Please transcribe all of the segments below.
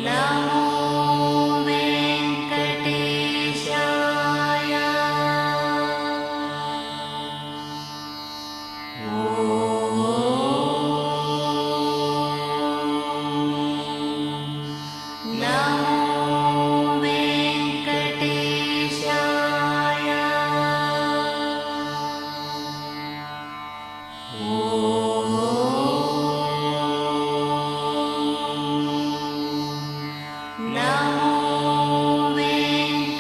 నమో వెంకటేశాయ. ఓం నమో వెంకటేశాయ. ఓం నమో వెంకటేశాయ.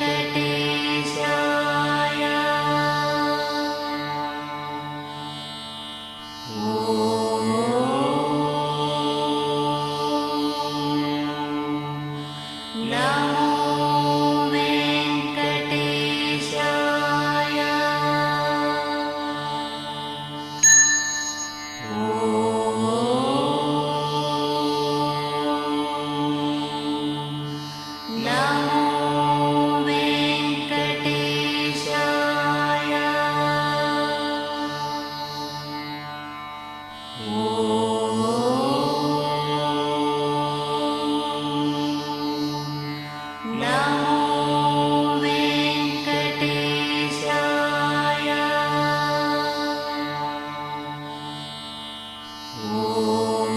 ఓం నమో వెంకటేశాయ. ఓం నమో వెంకటేశాయ. ఓం నమో వెంకటేశాయ. ఓం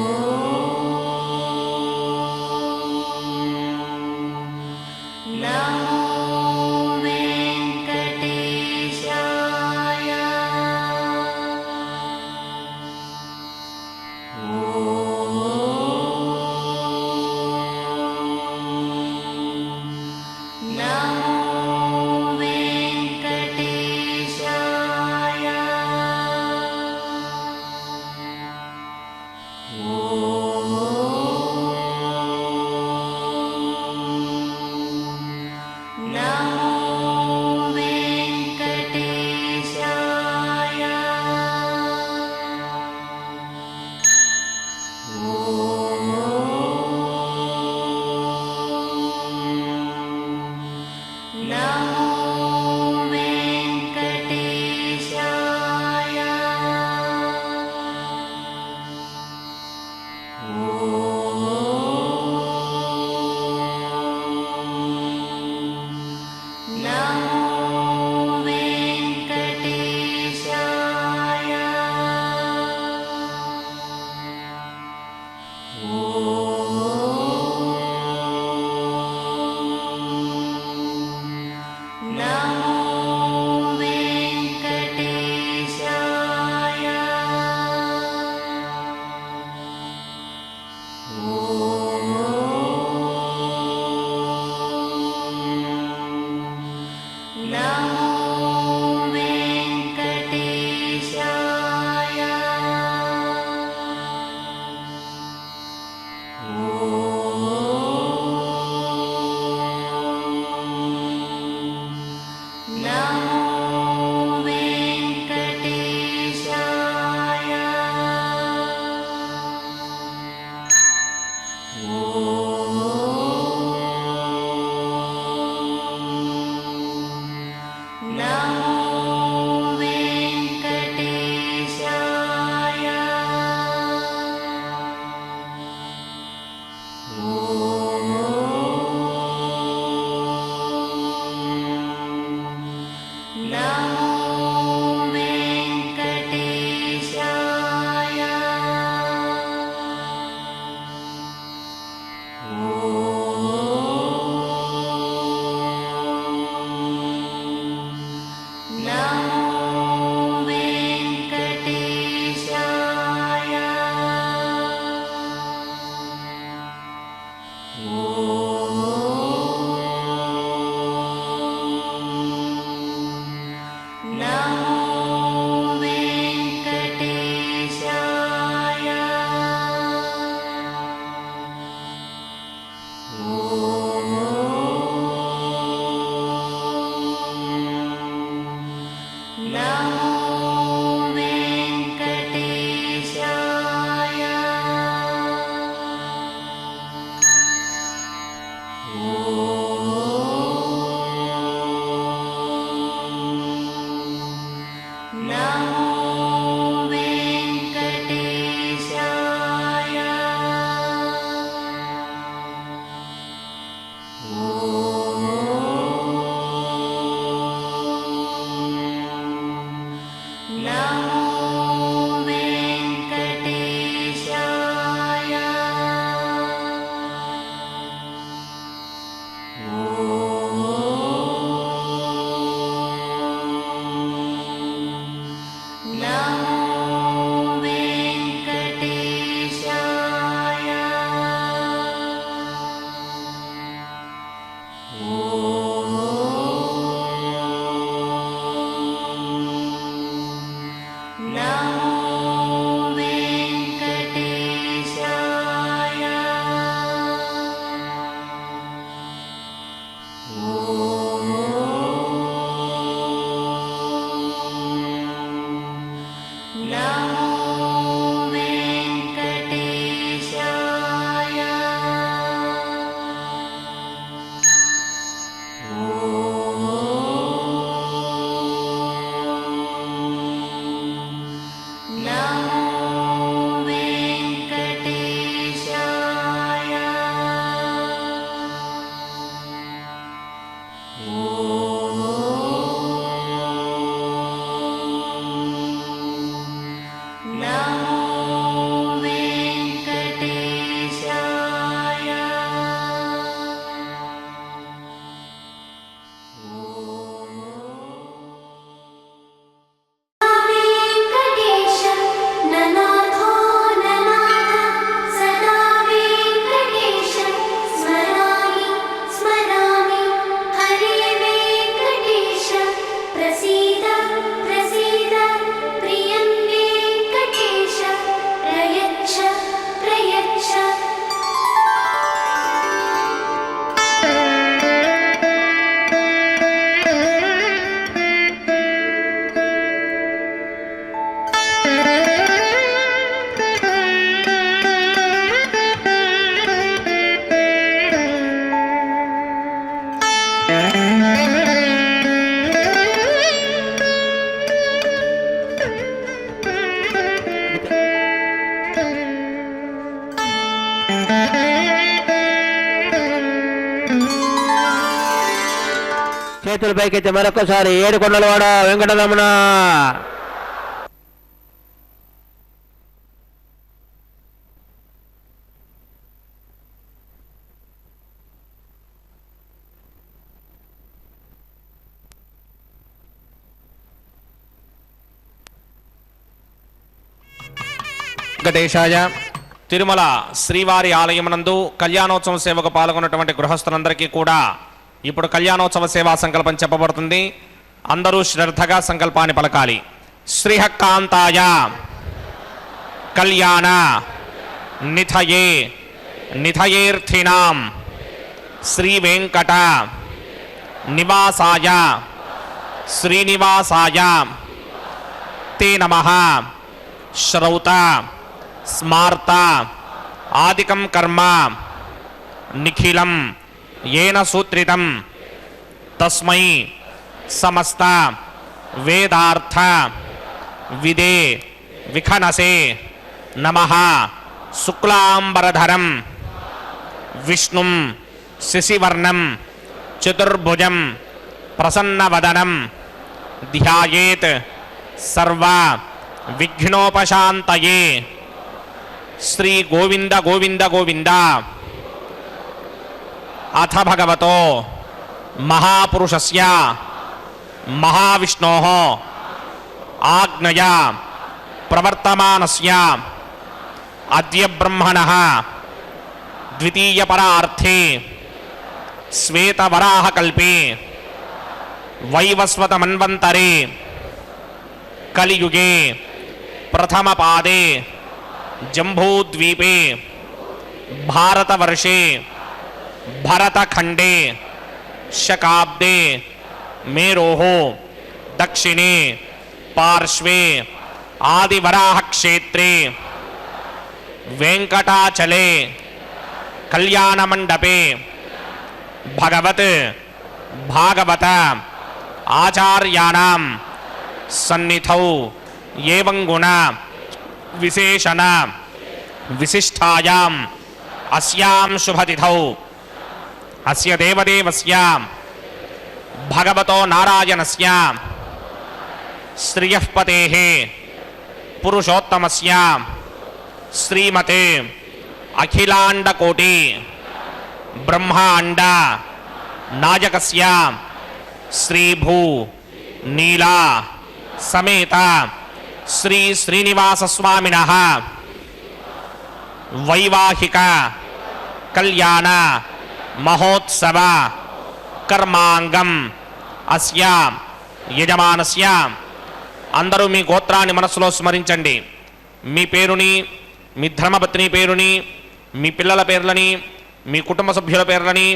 నమో వెంకటేశాయ. ఓం నమో వెంకటేశాయ. ఓం నమో వెంకటేశాయ. ఓం నమో వెంకటేశాయ. ఓం నమో వెంకటేశాయ. ఓం నమో వెంకటేశాయ. ఓం నమో వెంకటేశాయ. ఓం నమో వెంకటేశాయ. ఓం నమో వెంకటేశాయ. ఓం నమో వెంకటేశాయ. ఓం నమో వెంకటేశాయ. ఓం నమో వెంకటేశాయ. ఓం నమో వెంకటేశాయ. చేతుల పైకెత్తి మరొకసారి ఏడుకొండలవాడ వెంకటరమణ. వెంకటేశాయ. తిరుమల శ్రీవారి ఆలయమునందు కళ్యాణోత్సవ సేవకు పాల్గొన్నటువంటి గృహస్థులందరికీ కూడా ఇప్పుడు కళ్యాణోత్సవ సేవా సంకల్పం చెప్పబడుతుంది. అందరూ శ్రద్ధగా సంకల్పాన్ని పలకాలి. శ్రీహక్కాంతాయ కళ్యాణ నిథయే నిథయేర్థినాం శ్రీ వెంకట నివాసాయ శ్రీనివాసాయ తే నమః. శ్రౌత స్మార్త ఆదికం కర్మ నిఖిలం ఏన సూత్రితం తస్మై సమస్త వేదార్థ విదే విఖనసే నమః. శుక్లాంబరధరం విష్ణుం శశివర్ణం చతుర్భుజం ప్రసన్నవదనం ధ్యాయేత్ సర్వ విఘ్నోపశాంతయే. శ్రీ గోవింద గోవింద గోవింద. అథ భగవతో మహాపురుషస్య మహావిష్ణోః ఆజ్ఞయా ప్రవర్తమానస్య అద్య బ్రహ్మణః ద్వితీయపరార్థే శ్వేతవరాహకల్పే వైవస్వతమన్వంతరే కలియుగే ప్రథమపాదే జంబూద్వీపే భారతవర్షే భరతఖండే శకాబ్దే మేరోః దక్షిణే పార్శ్వే ఆదివరాహక్షేత్రే వెంకటాచలే కళ్యాణమండపే భగవత్ భాగవత ఆచార్యాణం సన్నిధౌ ఏవం గుణ విశేషణ విశిష్టాయాం అస్యాం శుభతిథౌ అస్య దేవదేవస్య భగవతో నారాయణస్య శ్రియఃపతేః పురుషోత్తమస్య శ్రీమతే అఖిలాండకోటి బ్రహ్మాండ నాయకస్య శ్రీభూ నీలా సమేత శ్రీ శ్రీనివాస స్వామినః వైవాహిక కళ్యాణ మహోత్సవ కర్మాంగం అస్య యజమానస్య. అందరూ మీ గోత్రాన్ని మనస్సులో స్మరించండి. మీ పేరుని, మీ ధర్మపత్ని పేరుని, మీ పిల్లల పేర్లని, మీ కుటుంబ సభ్యుల పేర్లని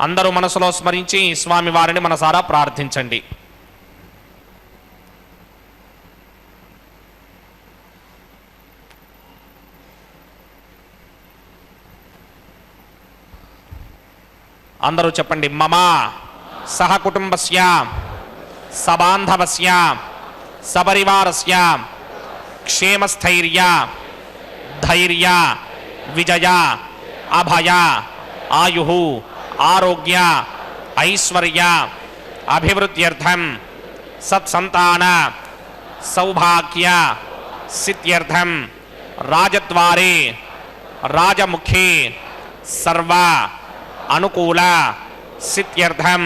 అందరూ మనసులో స్మరించి స్వామివారిని మనసారా ప్రార్థించండి. అందరూ చెప్పండి. మమ సహ కుటుంబస్య సబాంధవస్య సపరివారస్య క్షేమస్థైర్య ధైర్య విజయ అభయ ఆయుః ఆరోగ్య ఐశ్వర్య అభివృద్ధ్యర్థం సత్సంతాన సౌభాగ్య సిద్ధ్యర్థం రాజద్వారే రాజముఖే సర్వ అనుకూల సిద్ధ్యర్థం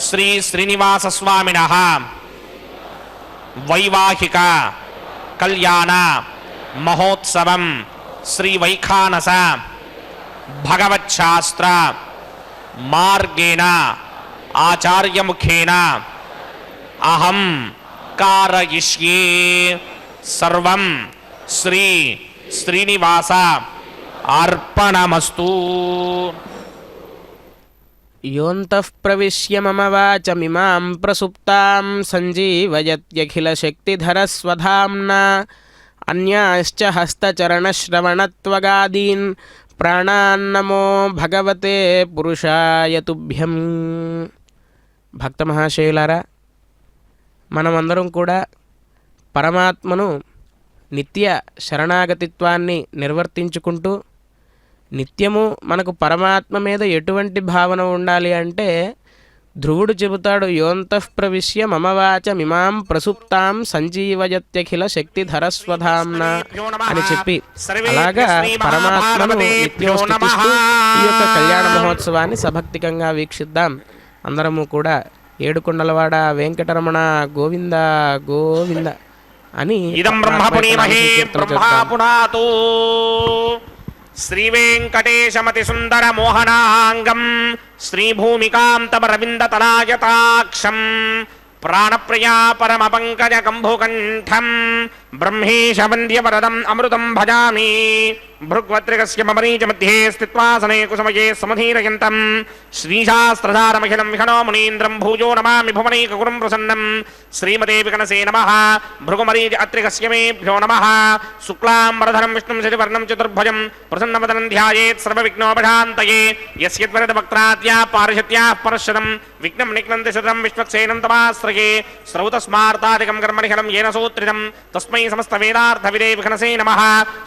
శ్రీ శ్రీనివాస స్వామినః వైవాహిక కళ్యాణ మహోత్సవం శ్రీ వైఖానస భగవచ్శాస్త్ర మార్గేణ ఆచార్యముఖేన అహం కారయిష్యే. సర్వం శ్రీ శ్రీనివాస అర్పణమస్తు. యోంతః ప్రవిశ్య మమ వాచమిమాం ప్రసుప్తాం సంజీవయత్యఖిలశక్తిధరస్వధామ్నా అన్యాశ్చ హస్తచరణశ్రవణత్వగాదీన్ ప్రాణాన్నమో భగవతే పురుషాయ తుభ్యం. భక్త మహాశయులారా, మనమందరం కూడా పరమాత్మను నిత్య శరణాగతిత్వాన్ని నిర్వర్తించుకుంటూ నిత్యము మనకు పరమాత్మ మీద ఎటువంటి భావన ఉండాలి అంటే ధ్రువుడు చెబుతాడు, యోంతః ప్రవిశ్య మమ వాచమిమాం ప్రసుప్తాం సంజీవయత్యఖిల శక్తిధరస్వధామ్న అని చెప్పి అలాగా పరమాత్మను నిత్యం స్తుతిస్తూ ఈ యొక్క కళ్యాణ మహోత్సవాన్ని సభక్తికంగా వీక్షిద్దాం. అందరము కూడా ఏడుకొండలవాడ వెంకటరమణ గోవింద గోవింద అని ఇదం బ్రహ్మపుణీమహే బ్రహ్మాపునాతో శ్రీ వెంకటేశమతి సుందర మోహనాంగం శ్రీభూమికాంతమరవిందతలాయతాక్షం ప్రాణప్రియా పరమ పంకజ కంభుకంఠం బ్రహ్మేశ వంద్య వరదం అమృతం భజామి. భృగ్వత్రికస్య మమరీచ మధ్యే స్థిత్వా సనే కుసమయే సమధీరయంతం శ్రీశాస్త్రధారమఖిలం విహనో మునీంద్రం భూజో నమామి భువనైకగురుం ప్రసన్నం. శ్రీమతే వికనసే నమః. భృగుమరీచ అత్రికస్య మేభ్యో నమః. శుక్లాంబరధరం విష్ణుం శశివర్ణం చతుర్భుజం ప్రసన్నవదనం ధ్యాయేత్ సర్వవిఘ్నోపశాంతయే. యస్యద్వరదవక్త్రాద్యా పారిషత్యాః పరశరం విఘ్నం నిఘ్నంతి శతం విశ్వక్సేనం తమాశ్రయే. శ్రౌతస్మార్తాదికం కర్మనిహలం येन సూత్రితం తస్మై సమస్త వేదార్థవిదే విఘనసే నమః.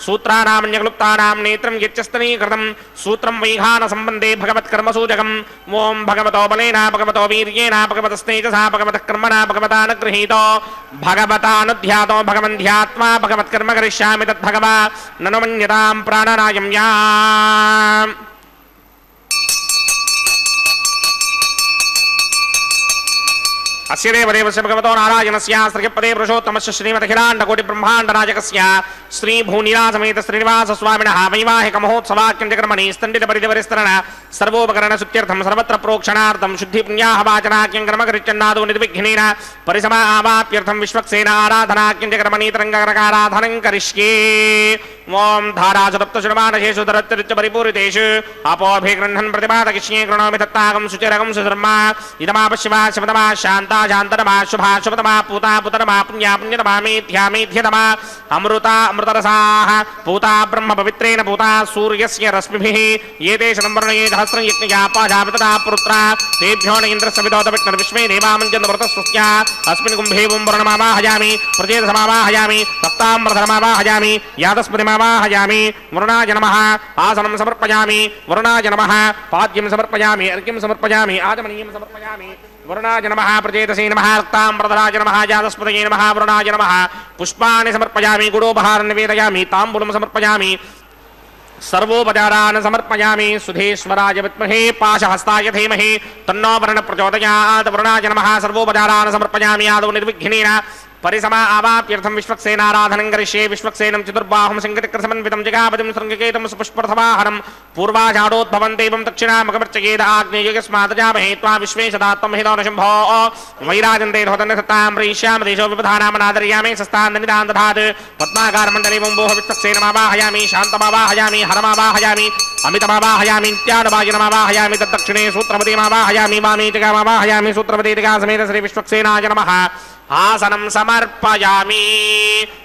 సూత్రానామన్యక్లుప్తానాం నేత్రం యచ్చస్తనీకృతం సూత్రం వైఘాన సంబంధే భగవత్కర్మసూచకం. ఓం భగవతో బలేన భగవతో వీర్యేణ భగవతస్తేజసా భగవతః కర్మణా భగవతానుగృహీతో భగవతానుధ్యాతో భగవన్ధ్యాత్మా భగవత్కర్మ కరిష్యామి తద్భగవా నను మన్యతాం ప్రాణనాయం యా. అస్య దేవదేవస్య భగవతో నారాయణస్య శ్రీపదే పురుషోత్తమస్య శ్రీమదఖిలాండకోటి బ్రహ్మాండనాయకస్య శ్రీ భూనిలాసమేత శ్రీనివాస స్వామినః వైవాహిక మహోత్సవాఖ్యం చక్రమణి స్తండిత పరిధివరిస్తరణ సర్వోపకరణ శుద్ధ్యర్థం సర్వత్ర ప్రోక్షణార్థం శుద్ధి పుణ్యాహ వాచనాఖ్యం క్రమకరిచ్చన్నాదో నిర్విఘ్నేన పరిసమా ఆవాప్యర్థం విశ్వక్సేన ఆరాధనాఖ్యం చక్రమణి తరంగరకారాధనం కరిష్యే. ఓం ధారాసురప్తశురమానశేషు ధరత్రిచ్చ పరిపూరితేషు అపోభిగృహ్ణన్ ప్రతిపాదకిష్యే కృణోమి దత్తాగం శుచిరగం సుధర్మ ఇదమాపశివా శివతమా శాంతా శాంతరమా శుభా శుభతమా పూతా పుతరమా పుణ్యా పుణ్యతమా మేధ్యా మేధ్యతమా అమృత అమృతరసాః పూతా బ్రహ్మ పవిత్రేణ పూతా సూర్యస్య రశ్మిభిః ఏతే శతం వర్ణయే సహస్రం యజ్ఞయా పాజాపితదా పుత్రా తేభ్యో న ఇంద్రస్య విదోత విష్ణుర్ విశ్వే దేవామంజన్ వృతస్వస్య అస్మిన్ కుంభే వర్ణమావాహయామి ప్రజేతసమావాహయామి సప్తామ్రధరమావాహయామి యాదస్పతిమావాహయామి. వరుణాయ నమః. ఆసనం సమర్పయామి. వరుణాయ నమః. పాద్యం సమర్పయామి. అర్ఘ్యం సమర్పయామి. ఆచమనీయం సమర్పయామి. వరుణాయ నమః. ప్రచేతసే నమః. రక్తాంబరధరాయ నమః. జాతస్పతయే నమః. వరుణాయ నమః. పుష్పాణి సమర్పయామి. గుడోపహారం నివేదయామి. తాంబూలం సమర్పయామి. సర్వోపచారాన్ సమర్పయామి. సుధేశ్వరాయ విద్మహే పాశహస్తాయ ధీమహి తన్నో వరుణ ప్రచోదయాత్. వరుణాయ నమః. సర్వోపచారాన్ సమర్పయామి. ఆదౌ నిర్విఘ్నేన పరిసమా ఆవాప్యర్థం విశ్వక్సేనారాధనం కరిష్యే. విశ్వక్సేనం చతుర్బాహుం శంకచక్రసమన్వితం జగాపతిం శృంగకేతం సుపుష్పరథవాహనం పూర్వాషాఢోద్భవం దేవం దక్షిణామకమర్చయేద ఆగ్నేయస్మాదజామహే త్వా విశ్వేశదాత్వం హితో నశంభో వైరాజంతే ధోతన్యసత్తాం ప్రయిష్యామ దేశో విపధానామనాదర్యామి సస్తాన్ననిదాన్ దధాత్. పద్మాకారమండలీవం వోహ విశ్వక్సేనమావాహయామి. శాంతమావాహయామి. హరమావాహయామి. అమితమావాహయామి. నిత్యానుభాజనమావాహయామి. తద్దక్షిణే సూత్రపతిమావాహయామి. వామే జగామావాహయామి. సూత్రపతిగా సమేత శ్రీ విశ్వక్సేనాయ నమః. ఆసనం సమర్పయామి.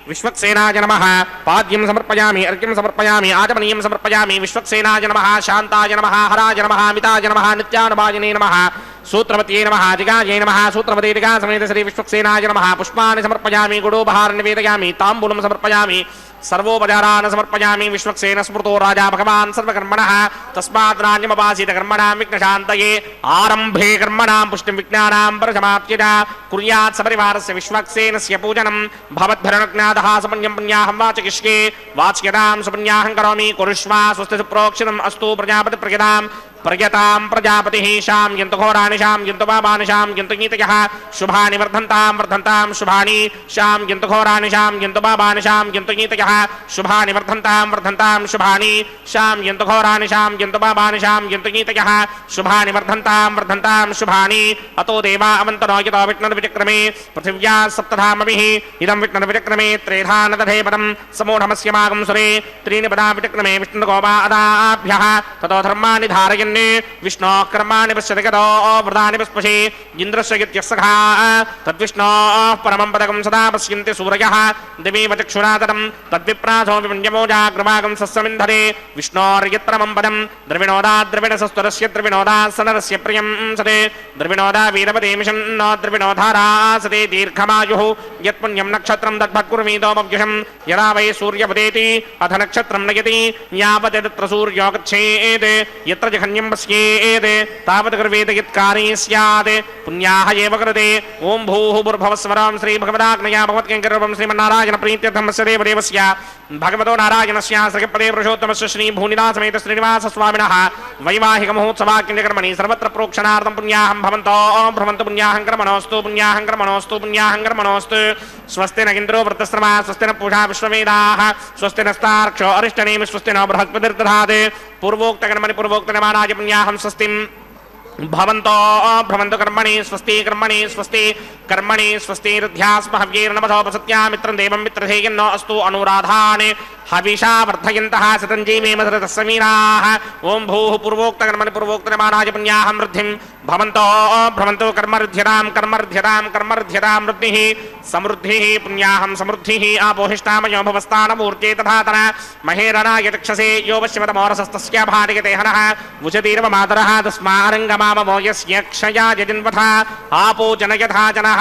విశ్వక్సేనాయ నమః. పాద్యం సమర్పయామి. అర్ఘ్యం సమర్పయామి. ఆచమనీయం సమర్పయామి. విశ్వక్సేనాయ నమః. శాంతాయ నమః. హరాయ నమః. అమితాయ నమః. నిత్యానుభాజినే నమః. సూత్రవత్యే నమః. జిగాయే నమః. సూత్రవతేదిగా సమేత శ్రీ విశ్వక్సేనాయ నమః. పుష్పాణి సమర్పయామి. గుడోపహారం నివేదయామి. తాంబూలం సమర్పయామి. సర్వోపచారాన్ సమర్పయామి. విశ్వక్సేన స్మృతో రాజా భగవాన్ సర్వకర్మణః తస్మాత్ రాజ్యమపాసీత కర్మణాం విఘ్నశాంతయే. ఆరంభే కర్మణాం పుష్టిం విజ్ఞానాం పరసమాప్త్యత కుర్యాత్ సపరివారస్య విశ్వక్సేనస్య పూజనం భవద్భరణజ్ఞాతః సమన్యం పుణ్యాహం వాచకిష్యే. వాచ్యతాం సుపుణ్యాహం కరోమి. కురుష్వా స్వస్తి సుప్రోక్షణం అస్తు ప్రజాపతి ప్రజతాం ప్రజతాం ప్రజాపతిః. శామ్యంతు ఘోరాణి శామ్యంతు పాపాని శామ్యంతు గీతయః. శుభాని వర్ధంతాం వర్ధంతాం శుభాని. శామ్యంతు ఘోరాణి శామ్యంతు పాపాని శామ్యంతు గీతయః. శుభాని వర్ధంతాం వర్ధంతాం శుభాని. శామ్యంతు ఘోరాణి శామ్యంతు పాపాని శామ్యంతు గీతయః. శుభాని వర్ధంతాం వర్ధంతాం శుభాని. అతో దేవా అవంతనో యతో విష్ణుర్విచక్రమే పృథివ్యా సప్తధామభిః. ఇదం విష్ణుర్విచక్రమే త్రేధా నదధే పదం సమూఢమస్య మాగం సురే. త్రీణి పదా విచక్రమే విష్ణుర్గోపా అదాభ్యః. తతో ధర్మాని ధారయన్ విష్ణో కర్మాణి పశ్యతి గతో వృధాని పస్పశే. ఇంద్రస్య యత్యస్సఖా తద్విష్ణో పరమం పదకం సదా పశ్యంతి సూరయః. దివీవ చక్షురాతరం తద్విప్రాసో విపుణ్యమోజాగ్రవాగం సస్సమింధరే. విష్ణోర్యత్పరమం పదం ద్రవిణోదా ద్రవిణసస్వరస్య ద్రవిణోదా సనరస్య ప్రియం సదే. ద్రవిణోదా వీరపదేమిషన్నో ద్రవిణోధారాసతే దీర్ఘమాయుః. యత్పుణ్యం నక్షత్రం తద్భక్కుర్మీదోమవ్యుషం. యదా వై సూర్యపదేతి అథ నక్షత్రం నయతి యావత్ తత్ర సూర్యో గచ్ఛేత్. యత్ర జఘన్యం పుణ్యం పశ్యేత్ తావత్ కర్వేత యత్కారీ స్యాత్ పుణ్యాః ఏవ కృతే ఓం భూః భుర్భువస్వరం శ్రీ భగవదాగ్నయా భగవత్కింకరూపం శ్రీమన్నారాయణ ప్రీత్యర్థమస్య దేవదేవస్య భగవతో నారాయణస్య శ్రీపదే పురుషోత్తమస్య శ్రీ భూనిదాసమేత శ్రీనివాస స్వామినః వైవాహిక మహోత్సవాక్యకర్మణి సర్వత్ర ప్రోక్షణార్థం పుణ్యాహం భవంతో భ్రమంతు పుణ్యాహం కర్మణోస్తు పుణ్యాహం కర్మణోస్తు పుణ్యాహం కర్మణోస్తు స్వస్తి నగింద్రో వృత్తశ్రమా స్వస్తి న పూషా విశ్వవేదాః స్వస్తి నస్తార్క్షో అరిష్టనేమి స్వస్తి న బృహస్పతిర్దధాత్ పూర్వోక్తకర్మణి పూర్వోక్తనమానాయ పుణ్యాహం స్వస్తిం భవంతో భ్రమంతు కర్మణి స్వస్తి కర్మణి స్వస్తి కర్మణి స్వస్తిర్ధ్యాస్మ హవ్యేర్నమసోపసత్యామిత్రం దేవం మిత్రధేయన్నో అస్తు అనురాధాన్ హవిషా వర్ధయంతః శతం జీవేమధృతస్సమీరాः ఓం భూః పూర్వోక్తకర్మణి పూర్వోక్తనమానాయ పుణ్యాహం వృద్ధిం భవంతో భ్రమంతు కర్మర్ధ్యతాం కర్మర్ధ్యతాం కర్మర్ధ్యతాం వృద్ధిః సమృద్ధిః పుణ్యాహం సమృద్ధిః ఆపోహిష్టామయో భవస్థానమూర్తే తథాతన మహేరణాయ చక్షసే యో పశ్యమతమోరసస్తస్య భార్యతే హనః ఉచతీరవ మాతరః తస్మారంగమామమో యస్య క్షయాయ జన్వథ ఆపో జనయథా జనః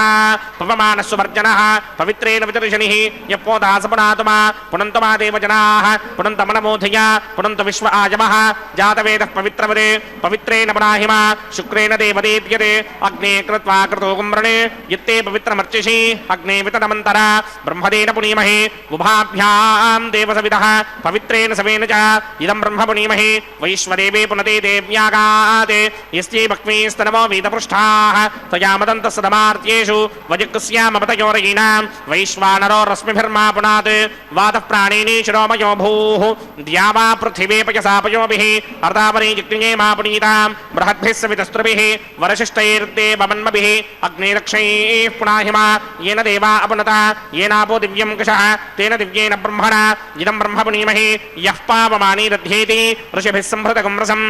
పవమానస్సువర్జనః పవిత్రేణ విచర్షణిః యప్పోదాసపునాతుమా పునంతమా దేవజనాః పునంతమనమోధయ పునంత విశ్వ ఆజమః జాతవేదః పవిత్రవదే పవిత్రేణ పునాహిమా శుక్రేణ దేవదేద్యతే అగ్నే కృత్వా కృతో కుమ్రణే యత్తే పవిత్రమర్చిషి అగ్నే వితనమంతర బ్రహ్మదేన పునీమహే ఉభాభ్యాం దేవసవిదః పవిత్రేణ సవేన చ ఇదం బ్రహ్మ పునీమహే వైశ్వదేవే పునతే దేవ్యాగాత్ యస్యై భక్మీస్తనమో వీతపృష్ఠాః తయా మదంతః సదమార్త్యేషు వజక్స్యామపతయోరయీనాం వైశ్వానరో రశ్మిభిర్మా పునాత్ వాతః ప్రాణేని శిరోమయో భూః ద్యావా పృథివీ పయసాపయోభిః అర్ధావరీ జిగ్నియే మా పునీతాం బృహద్భిः సవితస్త్రుభిः వరశిష్టైర్దేవమన్మభిः అగ్నిరక్షైః పునాహిమా येन देवा अपनता येनापो दिव्यं कषः तेन दिव्येन ब्रह्मणा इदं ब्रह्म पुनीमहि यः पावमानी दध्येति ऋषिभिः संभृतकं रसं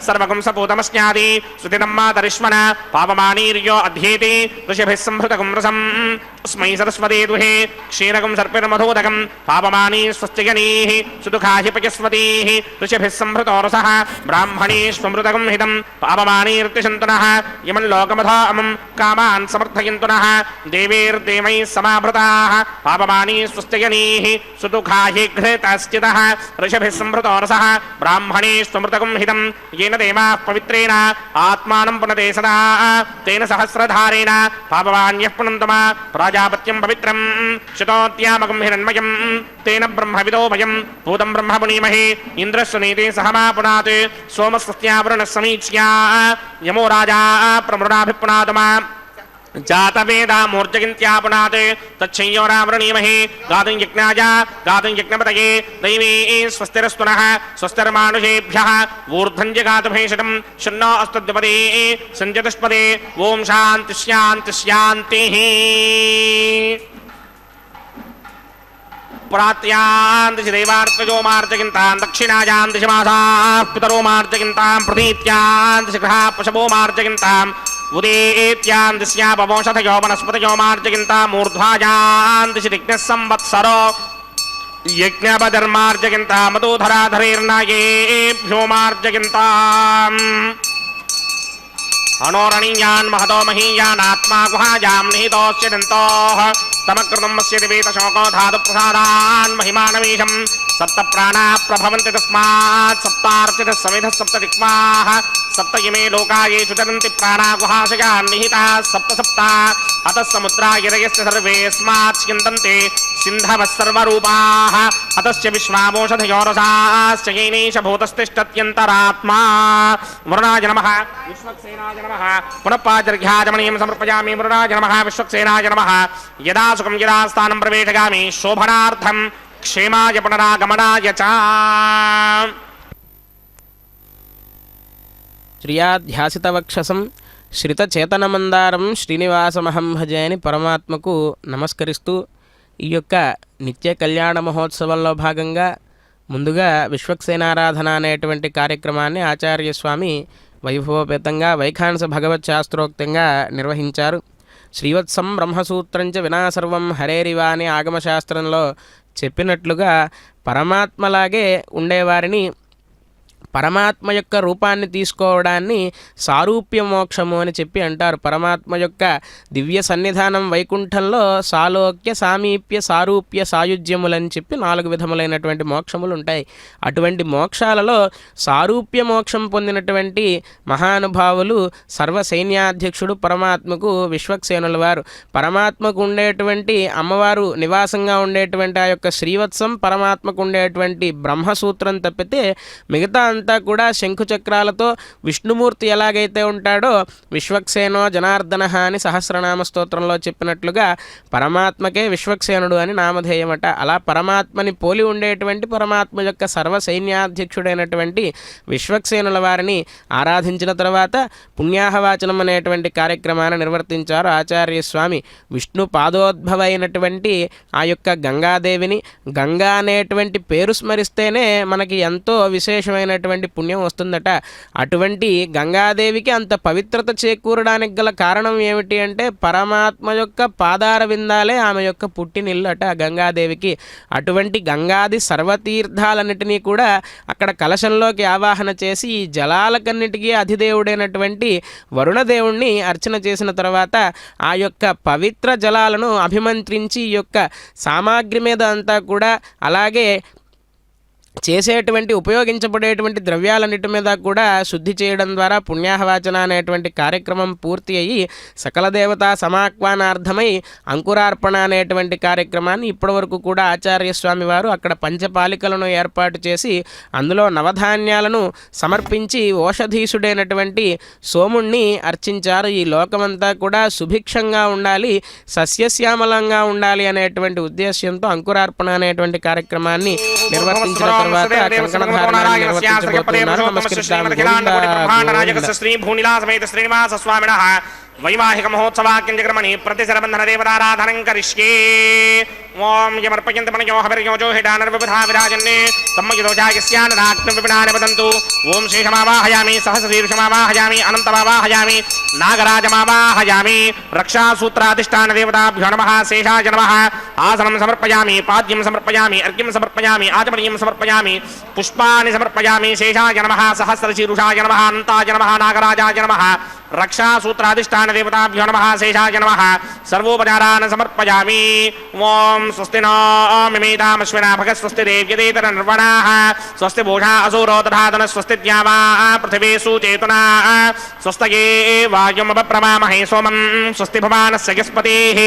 सर्वकं सपूतमस्यादि श्रुतिनं मातरिष्मण पावमानीर्यो अध्येति ऋषिभिः संभृतकं रसं अस्मै सरस्वती दुहे क्षीरकं सर्पिर्मधोदकं पावमानी स्वस्तिगणीः सुदुःखाहि पयस्वतीः ऋषिभिः संभृतो रसः ब्राह्मणेष्वमृतकं हितं पावमानीर्तिशन्तनः यमल्लोकमधामं कामान् समर्थयन्तु नः देवैर्देवैः समाभृताः पावमानी स्वस्तिगणीः सुदुःखाहि घृतश्चितः ऋषिभिः संभृतो रसः ब्राह्मणेष्वमृतकं हितं येन देवाः पवित्रेण आत्मानं पुनते सदा तेन सहस्रधारेण पावमान्यः पुनन्तमा प्राजापत्यं पवित्रं शतोत्यामकं हिरण्मयं तेन ब्रह्मविदो वयं भूतं ब्रह्म पुनीमहे इन्द्रस्वनीते सहमा पुनात् सोमस्वस्त्यावरुणः समीक्ष्या यमो राजा प्रमृणाभिपुनातमा जातवेदा मूर्जगिन्त्यापुनात् तच्छंयोरावृणीमहे गातुं यज्ञाय गातुं यज्ञपतये दैवी स्वस्तिरस्तु नः स्वस्तिर्मानुषेभ्यः ऊर्ध्वञ्जगातुभेषटं शन्नो अस्तुद्विपदे सञ्जतुष्पदे ॐ शान्ति शान्ति शान्तिः प्रात्यां दिशि देवार्पजो मार्जगिन्तां दक्षिणायां दिशि मासाः पितरो मार्जगिन्तां प्रतीत्यां दिशि गृहाः पशवो मार्जगिन्तां उदेत्यां दिश्यापवंशथयो वनस्पतयो मार्जगिन्ताम् ऊर्ध्वायां दिशि दिग्नः संवत्सरो यज्ञपदर्मार्जगिन्तां मधुधराधरेर्नायेभ्यो मार्जगिन्ताम् अनोरणीयान् महतो महीयानात्मा गुहायां निहितोऽस्य दन्तोः तमकृतं मस्य दिवेतशोको धातुप्रसादान् महिमानमीशं सप्त प्राणाः प्रभवन्ति तस्मात् सप्तार्चितः समिधः सप्त दिक्पाः सप्त इमे लोका येषु चरन्ति प्राणा गुहाशयान् निहिताः सप्त सप्ता अतः समुद्रा गिरयस्य सर्वेऽस्मात् स्यन्दन्ते सिन्धवः सर्वरूपाः अतस्य विश्वामोषधयोरसाश्च येनैष भूतस्तिष्ठत्यन्तरात्मा वरुणाय नमः विश्वक्सेनाय नमः पुनः पाजर्घ्याजमनीं समर्पयामि वरुणाय नमः विश्वक्सेनाय नमः यदा सुखं यदा स्थानं प्रवेशयामि शोभनार्थं क्षेमाय पुनरागमनाय च శ్రియాధ్యాసితవక్షసం శ్రితచేతనమందారం శ్రీనివాసమహం భజే అని పరమాత్మకు నమస్కరిస్తూ ఈ యొక్క నిత్య కళ్యాణ మహోత్సవంలో భాగంగా ముందుగా విశ్వక్సేనారాధన అనేటువంటి కార్యక్రమాన్ని ఆచార్యస్వామి వైభవపేతంగా వైఖాంస భగవత్ శాస్త్రోక్తంగా నిర్వహించారు. శ్రీవత్సం బ్రహ్మసూత్రంచ వినాసర్వం హరేరివా అని ఆగమశాస్త్రంలో చెప్పినట్లుగా పరమాత్మలాగే ఉండేవారిని పరమాత్మ యొక్క రూపాన్ని తీసుకోవడాన్ని సారూప్య మోక్షము అని చెప్పి అంటారు. పరమాత్మ యొక్క దివ్య సన్నిధానం వైకుంఠంలో సాలోక్య సామీప్య సారూప్య సాయుజ్యములని చెప్పి 4 విధములైనటువంటి మోక్షములు ఉంటాయి. అటువంటి మోక్షాలలో సారూప్య మోక్షం పొందినటువంటి మహానుభావులు సర్వసైన్యాధ్యక్షుడు పరమాత్మకు విశ్వక్సేనుల వారు. పరమాత్మకు ఉండేటువంటి అమ్మవారు నివాసంగా ఉండేటువంటి ఆ యొక్క శ్రీవత్సం, పరమాత్మకు ఉండేటువంటి బ్రహ్మసూత్రం తప్పితే మిగతా అంతా కూడా శంఖుచక్రాలతో విష్ణుమూర్తి ఎలాగైతే ఉంటాడో విశ్వక్సేనో జనార్దన అని సహస్రనామ స్తోత్రంలో చెప్పినట్లుగా పరమాత్మకే విశ్వక్సేనుడు అని నామధేయమట. అలా పరమాత్మని పోలి ఉండేటువంటి పరమాత్మ యొక్క సర్వసైన్యాధ్యక్షుడైనటువంటి విశ్వక్సేనుల వారిని ఆరాధించిన తర్వాత పుణ్యాహవాచనం అనేటువంటి కార్యక్రమాన్ని నిర్వర్తించారు ఆచార్య స్వామి. విష్ణు పాదోద్భవ అయినటువంటి ఆ యొక్క గంగాదేవిని, గంగా అనేటువంటి పేరు స్మరిస్తేనే మనకి ఎంతో విశేషమైనటువంటి పుణ్యం వస్తుందట. అటువంటి గంగాదేవికి అంత పవిత్రత చేకూరడానికి గల కారణం ఏమిటి అంటే పరమాత్మ యొక్క పాదార విందాలే ఆమె యొక్క పుట్టినిల్లు అట గంగాదేవికి. అటువంటి గంగాది సర్వతీర్థాలన్నిటినీ కూడా అక్కడ కలశంలోకి ఆవాహన చేసి ఈ జలాలకన్నిటికీ అధిదేవుడైనటువంటి వరుణదేవుణ్ణి అర్చన చేసిన తర్వాత ఆ యొక్క పవిత్ర జలాలను అభిమంత్రించి ఈ యొక్క సామాగ్రి మీద అంతా కూడా అలాగే చేసేటువంటి ఉపయోగించబడేటువంటి ద్రవ్యాలన్నిటి మీద కూడా శుద్ధి చేయడం ద్వారా పుణ్యాహవాచన అనేటువంటి కార్యక్రమం పూర్తి అయ్యి సకల దేవతా సమాహ్వానార్థమై అంకురార్పణ అనేటువంటి కార్యక్రమాన్ని ఇప్పటివరకు కూడా ఆచార్య స్వామి వారు అక్కడ పంచపాలికలను ఏర్పాటు చేసి అందులో నవధాన్యాలను సమర్పించి ఓషధీసుడైనటువంటి సోముణ్ణి అర్చించారు. ఈ లోకమంతా కూడా సుభిక్షంగా ఉండాలి, సస్యశ్యామలంగా ఉండాలి అనేటువంటి ఉద్దేశ్యంతో అంకురార్పణ అనేటువంటి కార్యక్రమాన్ని నిర్వర్తించిన తర్వాత కంకణధారణాన్ని నిర్వర్తించబోతున్నారు. నమస్కరిద్దాం. శ్రీ భూనిలా సమేత శ్రీనివాస స్వామిన వైవాహిక మహోత్సవాక్యంజగ్రమణి ప్రతిశరబంధన దేవతారాధనం కరిష్యే. ఓం యమర్పయంత మనయో హవిర్యోజో హిడానర్విధా విరాజన్నే తమ్మయుజోజాయస్యానరాగ్నివిపిడాని వదంతు. ఓం శేషమావాహయామి, సహస్రశీర్షమావాహయామి, అనంతమావాహయామి, నాగరాజమావాహయామి. రక్షాసూత్రాధిష్టాన దేవతాభ్యో నమః. శేషాయ నమః. ఆసనం సమర్పయామి, పాద్యం సమర్పయామి, అర్ఘ్యం సమర్పయామి, ఆచమనీయం సమర్పయామి, పుష్పాన్ని సమర్పయామి. శేషాయ నమః, సహస్రశీర్షాయ నమః, అనంతాయ నమః, నాగరాజాయ నమః. రక్షాసూత్రాధిష్టాన దేవతాభ్యో నమః. శేషాయ నమః. సర్వోపచారాన్ సమర్పయామి. ఓం స్వస్తి నో మిమేతామశ్వినా భగ స్వస్తి దేవ్యదేతర నిర్వణాః స్వస్తి భూషా అసూరో దధాతన స్వస్తి ద్యావా పృథివీ సుచేతనా స్వస్తయే వాయుమప్రమామహే సోమం స్వస్తి భవానస్య యస్పతిః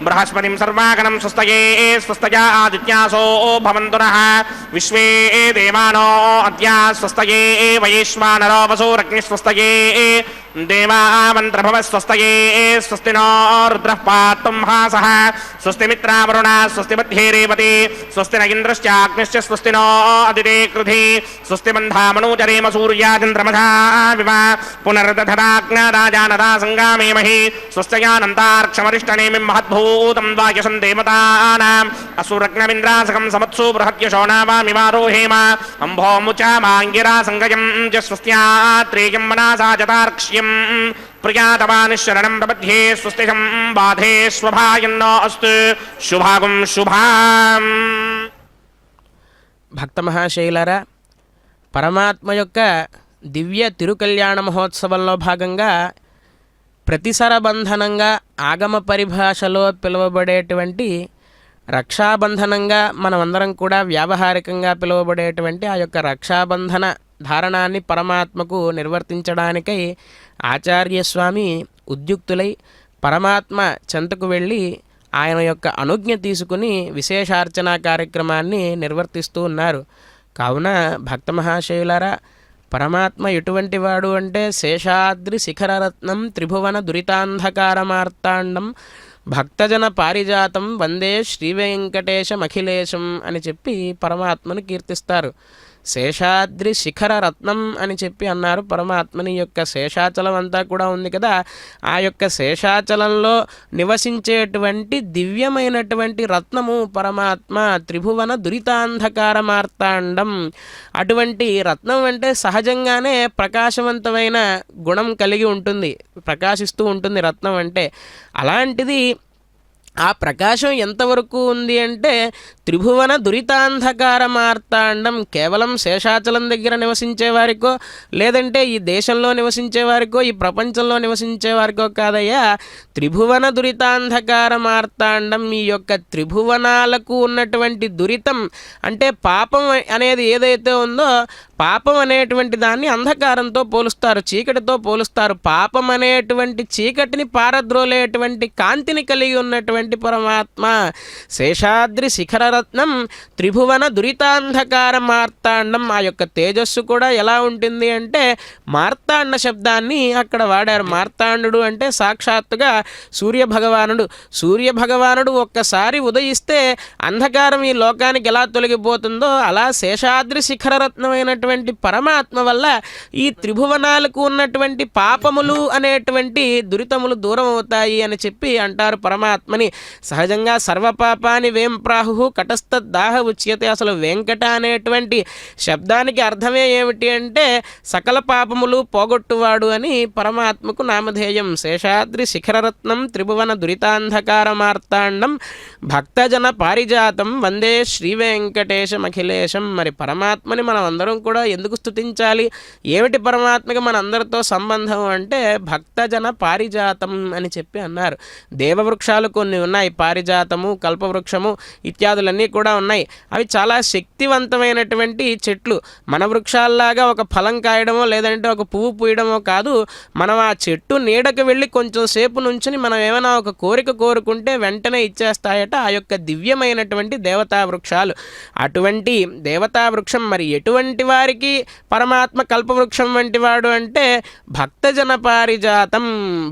బృహస్పతిం సర్వాగణం స్వస్తయే స్వస్తయా ఆదిత్యాసో భవంతు నః విశ్వే దేవానో అద్య స్వస్తయే వైశ్వానరో వసూరగ్నిః స్వస్తయే దేవామంత్రభవ స్వస్తయే స్వస్తి నో రుద్రః పాత్తుం హాసః స్వస్తి మిత్రావరుణ స్వస్తి మధ్యే రేవతి స్వస్తి న ఇంద్రశ్చాగ్నిశ్చ స్వస్తి నో అదితే కృధి స్వస్తి బంధామనూచరేమ సూర్యాచంద్రమథా వివ పునర్దధరాజ్ఞారాజానదా సంగామేమహి స్వస్త్యానంతార్క్షమరిష్టనేమిం మహద్భూతం వాయసం దేవతానాం అసురగ్నమింద్రాసకం సమత్సు బృహత్యశోనావామివారోహేమ అంభోముచామాంగిరా సంగయం చ స్వస్త్యాత్రేయం మనసా జతార్క్ష్యం ప్రియాతమానిశరణం ప్రపద్యే స్వస్తిహం బాధే స్వభాయన్నో అస్తు శుభాగం శుభాం. భక్త మహాశైలరా, పరమాత్మ యొక్క దివ్య తిరుకల్యాణ మహోత్సవంలో భాగంగా ప్రతిసరబంధనంగా ఆగమ పరిభాషలో పిలువబడేటువంటి రక్షాబంధనంగా మనమందరం కూడా వ్యావహారికంగా పిలువబడేటువంటి ఆ యొక్క రక్షాబంధన ధారణాన్ని పరమాత్మకు నిర్వర్తించడానికై ఆచార్యస్వామి ఉద్యుక్తులై పరమాత్మ చెంతకు వెళ్ళి ఆయన యొక్క అనుజ్ఞ తీసుకుని విశేషార్చనా కార్యక్రమాన్ని నిర్వర్తిస్తూ ఉన్నారు. కావున భక్త మహాశయులారా, పరమాత్మ ఎటువంటి వాడు అంటే శేషాద్రి శిఖరరత్నం త్రిభువన దురితాంధకారమార్తాండం భక్తజన పారిజాతం వందే శ్రీవెంకటేశమఖిలేశం అని చెప్పి పరమాత్మను కీర్తిస్తారు. శేషాద్రి శిఖర రత్నం అని చెప్పి అన్నారు. పరమాత్మని యొక్క శేషాచలం అంతా కూడా ఉంది కదా, ఆ యొక్క శేషాచలంలో నివసించేటువంటి దివ్యమైనటువంటి రత్నము పరమాత్మ. త్రిభువన దురితాంధకారమార్తాండం. అటువంటి రత్నం అంటే సహజంగానే ప్రకాశవంతమైన గుణం కలిగి ఉంటుంది, ప్రకాశిస్తూ ఉంటుంది రత్నం అంటే. అలాంటిది ఆ ప్రకాశం ఎంతవరకు ఉంది అంటే త్రిభువన దురితాంధకార మార్తాండం కేవలం శేషాచలం దగ్గర నివసించే వారికో లేదంటే ఈ దేశంలో నివసించే వారికో ఈ ప్రపంచంలో నివసించే వారికో కాదయ్యా, త్రిభువన దురితాంధకార మార్తాండం ఈ యొక్క త్రిభువనాలకు ఉన్నటువంటి దురితం అంటే పాపం అనేది ఏదైతే ఉందో పాపం అనేటువంటి దాన్ని అంధకారంతో పోలుస్తారు, చీకటితో పోలుస్తారు. పాపం అనేటువంటి చీకటిని పారద్రోలేటువంటి కాంతిని కలిగి ఉన్నటువంటి పరమాత్మ శేషాద్రి శిఖరరత్నం త్రిభువన దురితాంధకార మార్తాండం. ఆ యొక్క తేజస్సు కూడా ఎలా ఉంటుంది అంటే మార్తాండ శబ్దాన్ని అక్కడ వాడారు. మార్తాండు అంటే సాక్షాత్తుగా సూర్యభగవానుడు. సూర్యభగవానుడు ఒక్కసారి ఉదయిస్తే అంధకారం ఈ లోకానికి ఎలా తొలగిపోతుందో అలా శేషాద్రి శిఖరరత్నమైనటువంటి పరమాత్మ వల్ల ఈ త్రిభువనాలకు ఉన్నటువంటి పాపములు అనేటువంటి దురితములు దూరం అవుతాయి అని చెప్పి అంటారు పరమాత్మని. సహజంగా సర్వపాపాని వేం ప్రాహు కటస్థదాహ ఉచ్యతే. అసలు వెంకట అనేటువంటి శబ్దానికి అర్థమే ఏమిటి అంటే సకల పాపములు పోగొట్టువాడు అని పరమాత్మకు నామధేయం. శేషాద్రి శిఖరరత్నం త్రిభువన దురితాంధకార మార్తాండం భక్తజన పారిజాతం వందే శ్రీ వెంకటేశం అఖిలేశం. మరి పరమాత్మని మనం అందరం కూడా ఎందుకు స్తుతించాలి? ఏమిటి పరమాత్మకి మన అందరితో సంబంధం అంటే భక్తజన పారిజాతం అని చెప్పి అన్నారు. దేవవృక్షాలు కొన్ని ఉన్నాయి, పారిజాతము కల్పవృక్షము ఇత్యాదులన్నీ కూడా ఉన్నాయి. అవి చాలా శక్తివంతమైనటువంటి చెట్లు. మన వృక్షాల్లాగా ఒక ఫలం కాయడమో లేదంటే ఒక పువ్వు పూయడమో కాదు. మనం ఆ చెట్టు నీడకు వెళ్ళి కొంచెం సేపు నుంచుని మనం ఏమైనా ఒక కోరిక కోరుకుంటే వెంటనే ఇచ్చేస్తాయట ఆ యొక్క దివ్యమైనటువంటి దేవతా వృక్షాలు. అటువంటి దేవతా వృక్షం మరి ఎటువంటి వారికి పరమాత్మ కల్పవృక్షం వంటి వాడు అంటే భక్తజన పారిజాతం.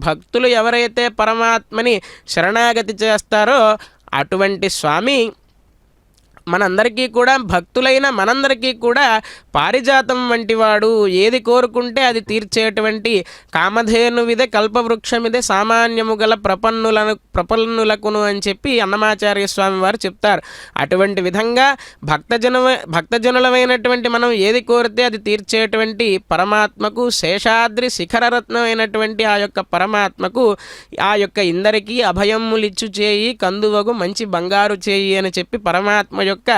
భక్తులు ఎవరైతే పరమాత్మని శరణాగతి చేస్తారో అటువంటి స్వామి మనందరికీ కూడా భక్తులైన మనందరికీ కూడా పారిజాతం వంటివాడు. ఏది కోరుకుంటే అది తీర్చేటువంటి కామధేనువిదే కల్పవృక్షమిదే సామాన్యము గల ప్రపన్నులకును అని చెప్పి అన్నమాచార్య స్వామి వారు చెప్తారు. అటువంటి విధంగా భక్తజనులమైనటువంటి మనం ఏది కోరితే అది తీర్చేటువంటి పరమాత్మకు శేషాద్రి శిఖరరత్నమైనటువంటి ఆ యొక్క పరమాత్మకు ఆ యొక్క ఇందరికీ అభయములిచ్చు చేయి కందువగు మంచి బంగారు చేయి అని చెప్పి పరమాత్మ యొక్క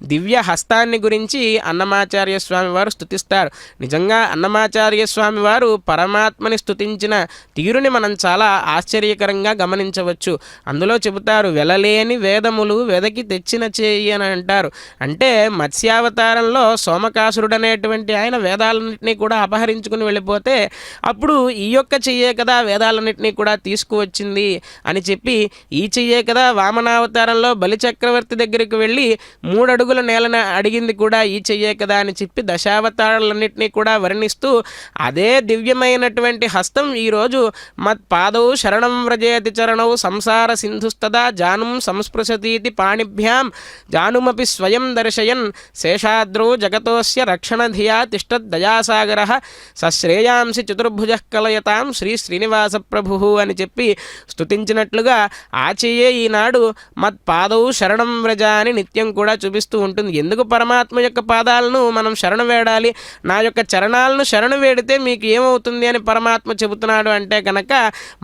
దివ్య హస్తాన్ని గురించి అన్నమాచార్య స్వామి వారు స్తుతిస్తారు. నిజంగా అన్నమాచార్య స్వామి వారు పరమాత్మని స్తుతించిన తీరుని మనం చాలా ఆశ్చర్యకరంగా గమనించవచ్చు. అందులో చెబుతారు, వెలలేని వేదములు వెదకి తెచ్చిన చేయి అని అంటారు. అంటే మత్స్యావతారంలో సోమకాసురుడు అనేటువంటి ఆయన వేదాలన్నింటినీ కూడా అపహరించుకుని వెళ్ళిపోతే అప్పుడు ఈ యొక్క చెయ్యే కదా వేదాలన్నింటినీ కూడా తీసుకువచ్చింది అని చెప్పి ఈ చెయ్యే కదా వామనావతారంలో బలిచక్రవర్తి దగ్గరికి వెళ్ళి 3 అడుగుల నేలను అడిగింది కూడా ఈ చెయ్యే కదా అని చెప్పి దశావతారాలన్నింటినీ కూడా వర్ణిస్తూ అదే దివ్యమైనటువంటి హస్తం ఈరోజు మత్పాదౌ శరణం వ్రజేతి చరణౌ సంసార సింధుస్తదా జానుం సంస్పృశతీతి పాణిభ్యాం జానుమపి స్వయం దర్శయన్ శేషాద్రౌ జగతోస్య రక్షణధియా తిష్టద్దయాసాగర సశ్రేయాంసి చతుర్భుజ కలయతాం శ్రీ శ్రీనివాస ప్రభు అని చెప్పి స్తుతించినట్లుగా ఆ చెయ్యే ఈనాడు మత్పాదౌ శరణం వ్రజ అని నిత్యం కూడా చూపిస్తూ ఉంటుంది. ఎందుకు పరమాత్మ యొక్క పాదాలను మనం శరణు వేడాలి? నా యొక్క చరణాలను శరణు వేడితే మీకు ఏమవుతుంది అని పరమాత్మ చెబుతున్నాడు అంటే కనుక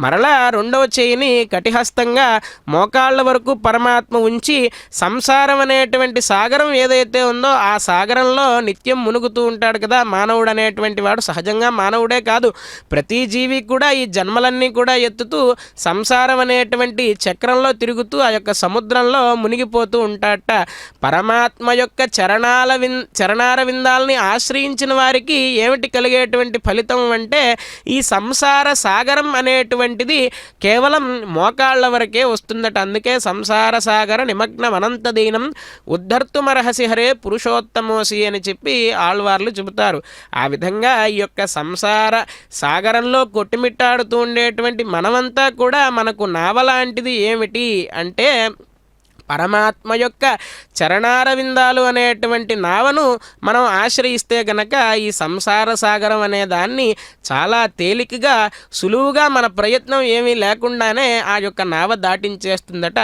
మరలా రెండవ చేయిని కటిహస్తంగా మోకాళ్ళ వరకు పరమాత్మ ఉంచి సంసారం అనేటువంటి సాగరం ఏదైతే ఉందో ఆ సాగరంలో నిత్యం మునుగుతూ ఉంటాడు కదా మానవుడు అనేటువంటి వాడు. సహజంగా మానవుడే కాదు, ప్రతి జీవి కూడా ఈ జన్మలన్నీ కూడా ఎత్తుతూ సంసారం అనేటువంటి చక్రంలో తిరుగుతూ ఆ యొక్క సముద్రంలో మునిగిపోతూ ఉంటాడట. పరమాత్మ యొక్క చరణార విందాలని ఆశ్రయించిన వారికి ఏమిటి కలిగేటువంటి ఫలితం అంటే ఈ సంసార సాగరం అనేటువంటిది కేవలం మోకాళ్ళ వరకే వస్తుందట. అందుకే సంసార సాగర నిమగ్నం అనంతదీనం ఉద్ధర్తుమర్హసి హరే పురుషోత్తమోసి అని చెప్పి ఆళ్వార్లు చెబుతారు. ఆ విధంగా ఈ యొక్క సంసార సాగరంలో కొట్టుమిట్టాడుతూ ఉండేటువంటి మనమంతా కూడా మనకు నావలాంటిది ఏమిటి అంటే పరమాత్మ యొక్క చరణారవిందాలు అనేటువంటి నావను మనం ఆశ్రయిస్తే గనక ఈ సంసార సాగరం అనే దాన్ని చాలా తేలికగా సులువుగా మన ప్రయత్నం ఏమీ లేకుండానే ఆ యొక్క నావ దాటించేస్తుందట.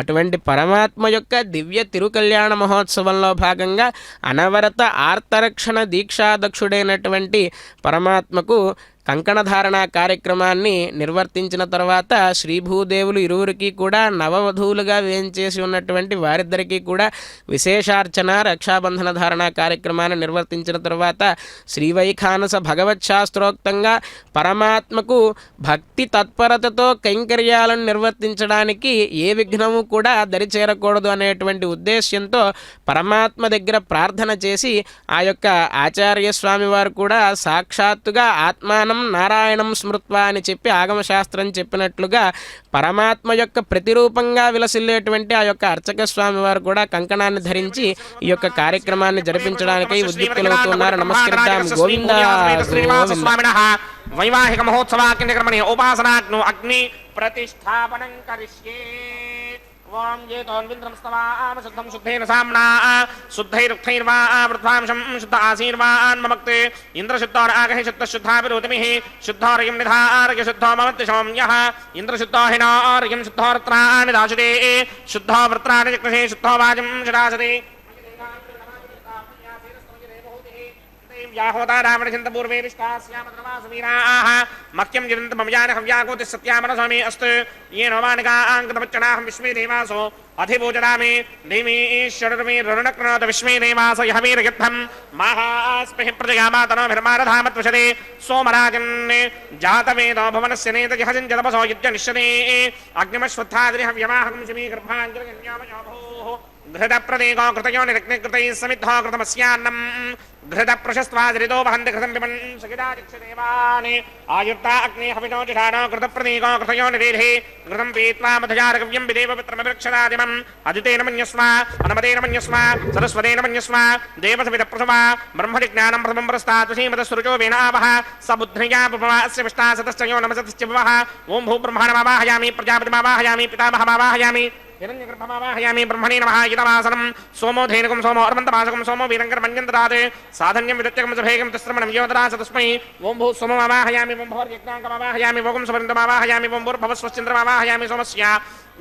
అటువంటి పరమాత్మ యొక్క దివ్య తిరుకల్యాణ మహోత్సవంలో భాగంగా అనవరత ఆర్తరక్షణ దీక్షాదక్షుడైనటువంటి పరమాత్మకు కంకణధారణ కార్యక్రమాన్ని నిర్వర్తించిన తర్వాత శ్రీభూదేవులు ఇరువురికి కూడా నవవధువులుగా వేంచేసి ఉన్నటువంటి వారిద్దరికీ కూడా విశేషార్చన రక్షాబంధన ధారణ కార్యక్రమాన్ని నిర్వర్తించిన తర్వాత శ్రీవైఖానస భగవత్ శాస్త్రోక్తంగా పరమాత్మకు భక్తి తత్పరతతో కైంకర్యాలను నిర్వర్తించడానికి ఏ విఘ్నము కూడా దరిచేరకూడదు అనేటువంటి ఉద్దేశ్యంతో పరమాత్మ దగ్గర ప్రార్థన చేసి ఆ యొక్క ఆచార్య స్వామి వారు కూడా సాక్షాత్తుగా ఆత్మానం నారాయణం స్మృత్వా అని చెప్పి ఆగమశాస్త్రం చెప్పినట్లుగా పరమాత్మ యొక్క ప్రతిరూపంగా విలసిల్లేటువంటి ఆ యొక్క అర్చక స్వామి వారు కూడా కంకణాన్ని ధరించి ఈ యొక్క కార్యక్రమాన్ని జరిపించడానికై ఉద్యుక్తులవుతున్నారు. నమస్కరిద్దాం. గోవింద గోవింద. వైవాహిక మహోత్సవాగ్నికర్మణి ఉపాసనాగ్ను అగ్ని ప్రతిష్టాపనం కరిష్యే. ఓం ఏతోన్వింద్రం స్తవామ శుద్ధం శుద్ధేన సామ్నా శుద్ధైరుక్తైర్వా వృద్ధాంశం శుద్ధ ఆశీర్వాన్ మమక్తే ఇంద్రశుద్ధోరాగహి శుద్ధశుద్ధాభిరోతిమిః శుద్ధోరయం నిధారయ శుద్ధో మమత్తిశోమ్యః ఇంద్రశుద్ధో హినారయం శుద్ధోర్త్రాణి దాశుదే శుద్ధో వృత్రాణి చక్రశే శుద్ధో వాజం శుదాసదే యాహోదారామణచింతపూర్వే విష్టాస్యామద్రవాసవీరాः మఖ్యం జిదంతమయాన హవ్యాకోతి సత్యామనస్వామి అస్తు येनो वानिकाङ्कृतवच्चनाहं विश्वे देवासो अधिभूजनामि देवीश्वरमे रुणक्नोत विश्वे देवास यः वीरयद्धं महास्महि प्रजयामातनोभिर्मारधामत्वशते सोमराजन् जातवेदो भुवनस्य नेतजः जलपसो युज्यनिश्यते अग्निमश्वत्थाद्रिहव्यमाहं शमीगर्भाञ्जलगन्यामयोः घृतप्रदेको कृतयो निरग्निकृतैः समिद्धो कृतमस्यान्नम् घृतप्रशस्त्वादिरितो वहन्ति घृतं पिबन् सकिदाचिक्षदेवानि आयुर्ता अग्ने हविनो जिषाणो घृतप्रदेको कृतयो निरेधे घृतं पीत्वा मधुजारगव्यं विदेव पित्रमभिरक्षरादिमम् अदितेन मन्यस्व अनुमतेन मन्यस्व सरस्वतेन मन्यस्व देवसविदप्रथमा ब्रह्मजिज्ञानं प्रथमं पुरस्तात् श्रीमदस्सुरुचो वेनावः सबुद्ध्रिया पुपवास्य विष्टासतश्चयो नमसतश्च विवः ओं भूब्रह्मणमावाहयामि प्रजापतिमावाहयामि पितामहमावाहयामि हिरण्यगर्भमावाहयामि ब्रह्मणे नमः इदमासनं सोमो धेनुकं सोमो अर्मन्तमासकं सोमो वीरङ्करमन्यं ददात् साधन्यं विदत्यकं सभेगं तस्त्रमणं योदरास तस्मै ओं भू सोममावाहयामि ओं भोर्यज्ञाङ्कमावाहयामि ओं सुवर्णमावाहयामि ओं भूर्भवस्वश्चन्द्रमावाहयामि सोमस्य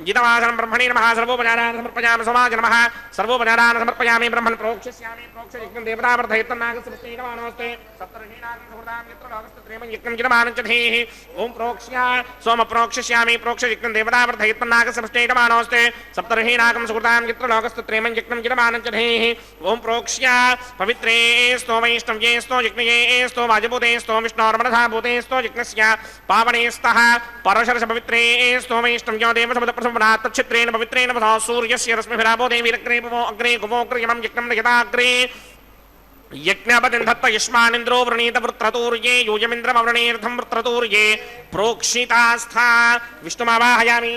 गीतवासनं ब्रह्मणे नमः सर्वोपचारान् समर्पयामि सोमाय नमः सर्वोपचारान् समर्पयामि ब्रह्मन् प्रोक्षस्यामि प्रोक्षयज्ञं देवतावर्धयत्तन्नागस्य नमोऽस्ते सप्तर्षीणागं सुहृदां यत्र लोकस्तत्रेमं यज्ञं गिरमानञ्चधेः ओं प्रोक्ष्या सोम प्रोक्षस्यामि प्रोक्षयज्ञं देवतावर्धयत्तन्नागस्य नमोऽस्ते सप्तर्षीणागं सुहृदां यत्र लोकस्तत्रेमं यज्ञं गिरमानञ्चधेः ओं प्रोक्ष्या पवित्रे स्तो वैष्णव्ये स्तो यज्ञये स्तो वाजभूते स्तो विष्णोर्मनसा भूते स्तो यज्ञस्य पावने स्तः परशरस पवित्रे स्तो वैष्णव्यो देवसमुद्र तच्छित्रेण पवित्रेण सूर्यस्य रश्मिभिराभो देवीरग्रे भवो अग्रे गुमोऽग्रयमं यज्ञं यथाग्रे यज्ञपतिन्धत्त युष्मानिन्द्रो वृणीत वृत्रतूर्ये यूयमिन्द्रमवृणीर्थं वृत्रतूर्ये प्रोक्षितास्था विष्णुमावाहयामि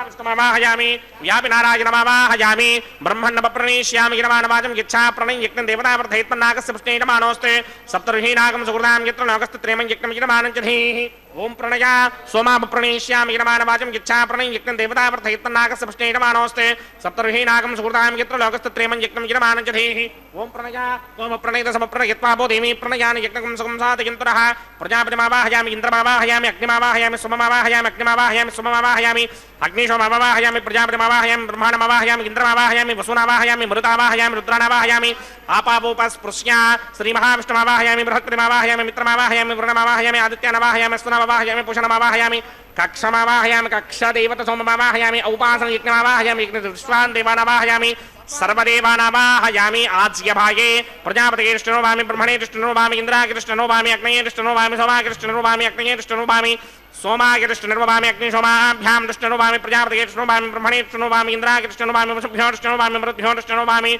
विष्णुमावाहयामि व्यापिनारायणमावाहयामि ब्रह्मण्णप्रणीष्यामि गिरमानवाचं यच्छा प्रणय यज्ञं देवतावर्धयत्मन्नागस्य पुष्णेयमानोऽस्ते सप्तर्षीणागं सुहृदां यत्र लोकस्तत्रेमं यज्ञं यजमानञ्चधीः ओं प्रणया सोमाप्रणीष्यामि गिरमानवाचं यच्छा प्रणय यज्ञं देवतावर्धयत्मन्नागस्य पुष्णेयमानोऽस्ते सप्तर्षीणागं सुहृदां यत्र लोकस्तत्रेमं यज्ञं यजमानञ्चधीः ओं प्रणया सोमप्रणयतसमप्रणयत्वा भो देवी प्रणयानि यज्ञं सुखं साधयन्तरः प्रजापतिमावाहयामि इन्द्रमावाहयामि अग्निमावाहयामि सोममावाहयामि अग्निमावाहयामि सोममावाहयामि अग्निशोमावाहयामि प्रजापतिमावाहयामि ब्रह्माणमावाहयामि इन्द्रमावाहयामि वसुनावाहयामि मरुतावाहयामि रुद्राणावाहयामि आपावोपस्पृश्य श्रीमहाविष्णुमावाहयामि बृहस्पतिमावाहयामि मित्रमावाहयामि वरुणमावाहयामि आदित्यानावाहयामि स्तुनावाहयामि पूषणमावाहयामि कक्षमावाहयामि कक्षदेवत सोममावाहयामि औपासनं यज्ञमावाहयामि यज्ञविश्वान् देवानावाहयामि सर्वदेवानावाहयामि आज्यभागे प्रजापतिगे कृष्णनोभामि ब्रह्मणे कृष्णनोभामि इन्द्राय कृष्णनोभामि अग्नये कृष्णनोभामि सोमाय कृष्णनोभामि अग्नये कृष्णनोभामि सोमाय कृष्णनोभामि अग्निशोमाभ्यां कृष्णनोभामि प्रजापतिगे कृष्णनोभामि ब्रह्मणे कृष्णनोभामि इन्द्राय कृष्णनोभामि वसुभ्यो कृष्णनोभामि मरुद्भ्यो कृष्णनोभामि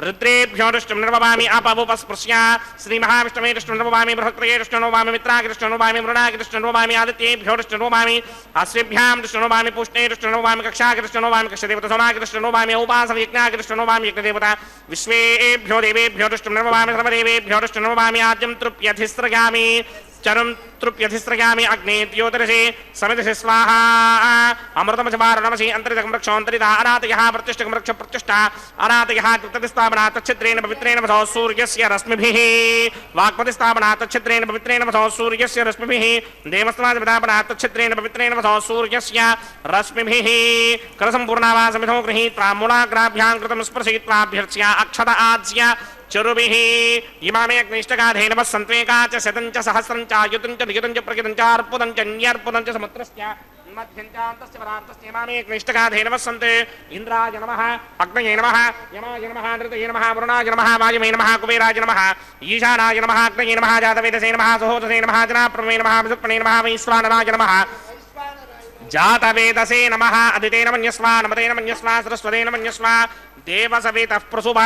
रुद्रेभ्यो कृष्णनोभामि आपावोपस्पृश्य श्रीमहाविष्णवे कृष्णनोभामि बृहस्पतये कृष्णनोभामि मित्राय कृष्णनोभामि वरुणाय कृष्णनोभामि आदित्येभ्यो कृष्णनोभामि अश्विभ्यां कृष्णनोभामि पुष्णे कृष्णनोभामि कक्षाय कृष्णनोभामि कक्षदेवता सोमाय कृष्णनोभामि औपासनं यज्ञाय कृष्णनोभामि यज्ञदेवता विश्वेभ्यो देवेभ्यो कृष्णनोभामि सर्वदेवेभ्यो कृष्णनोभामि आद्यं तृप्यधिस्रगामि चरम तृप्यधिस्रगामि अग्नेत्योदरसे समिधि स्वाहा अमृतमचमारणमसि अन्तरितकं रक्षोऽन्तरिता अनातयः प्रतिष्ठकं रक्ष प्रतिष्ठा अनातयः कृतदिस्थापना तच्छिद्रेण पवित्रेण वसो सूर्यस्य रश्मिभिः वाक्पतिस्थापना तच्छिद्रेण पवित्रेण वसो सूर्यस्य रश्मिभिः देवस्मादिपदापना तच्छिद्रेण पवित्रेण वसो सूर्यस्य रश्मिभिः करसम्पूर्णावा समिधो गृहीत्वा मूलाग्राभ्यां कृतं स्पर्शयित्वाभ्यर्च्य अक्षत आज्य चरुभिः इमामे अग्निष्टगाधेन वसन्त्वेका च शतं च सहस्रं च आयुतं च नियुतं च प्रकृतं च अर्पुतं च न्यर्पुतं च समुद्रस्य मध्यञ्चान्तस्य पदार्थस्य इमामे अग्निष्टगाधेन वसन्ते इन्द्राय नमः अग्नये नमः यमाय नमः नृतये नमः वरुणाय नमः वायुवे नमः कुबेराय नमः ईशानाय नमः अग्नये नमः जातवेदसे नमः सुहोतसे नमः जनाप्रमे नमः विसुक्पणे नमः वैश्वानराय नमः जातवेदसे नमः अदितेन मन्यस्वा नमतेन मन्यस्वा सरस्वतेन मन्यस्वा देवसवेतः प्रसुभा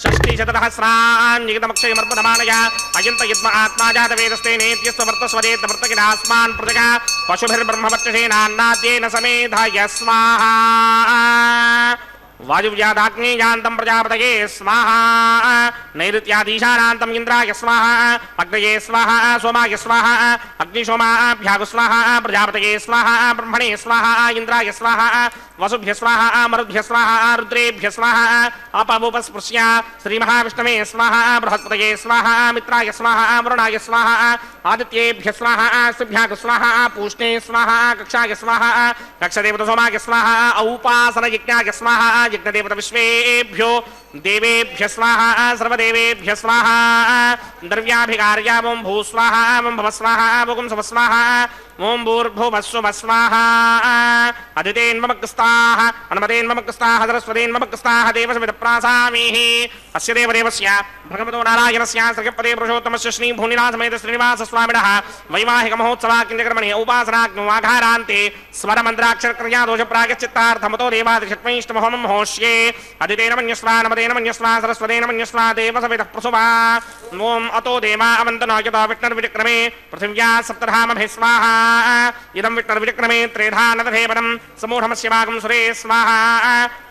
षष्टिशतसहस्रान्यगितमक्षयमर्पणमानया अयन्त यद्म आत्मा जातवेदस्ते नेत्यस्त्ववर्तस्वदेतवर्तकिनास्मान् पृथगा पशुभिर्ब्रह्मवक्षसेनान्नाद्येन समेधाय स्वाहा वायुव्यादाग्नेयान्तं प्रजापतये स्वाहा नैऋत्यादीशानान्तम् इन्द्राय स्वाहा अग्नये स्वाहा सोमाय स्वाहा अग्निशोमाभ्यागु स्वाहा प्रजापतये स्वाहा ब्रह्मणे स्वाहा इन्द्राय स्वाहा वसुभ्य स्वाहा मरुद्भ्य स्वाहा रुद्रेभ्य स्वाहा अपवुपस्पृश्य श्रीमहाविष्णवे स्वाहा बृहस्पतये स्वाहा मित्राय स्वाहा वरुणाय स्वाहा आदित्येभ्य स्वाहा शुभ्यागु स्वाहा पूष्णे स्वाहा कक्षाय स्वाहा कक्षदेवत सोमाय स्वाहा औपासनयज्ञाय स्वाहा यज्ञदेवत विश्वेभ्यो देवेभ्य स्वाहा सर्वदेवेभ्य स्वाहा द्रव्याभिकार्या ओं भू स्वाहा ओं भव स्वाहा ओं सव स्वाहा ओं भूर्भुवस्सुव स्वाहा अदितेन्ममग्स्ताः अनुमतेन्ममग्स्ताः सरस्वतेन्ममग्स्ताः देवसमितप्रासामीः अस्य देवदेवस्य भगवतो नारायणस्य श्रीपदे पुरुषोत्तमस्य श्रीभूनिनाथसमेत श्रीनिवासस्वामिनः वैवाहिकमहोत्सवाकिञ्जकर्मणि उपासनाग्निवाघारान्ते स्वरमन्त्राक्षरक्रिया दोषप्रायश्चित्तार्थमतो देवादिषट्मैष्टमहोमं होष्ये अदितेन मन्यस्वा नमतेन मन्यस्वा सरस्वतेन मन्यस्वा देवसमितः प्रसुभा ओं अतो देवा अवन्तनो यतो विष्णुर्विक्रमे पृथिव्या सप्तधामभिः स्वाहा इदं विष्णुर्विक्रमे त्रेधा नदधेवनं समूढमस्य भागं सुरे स्वाहा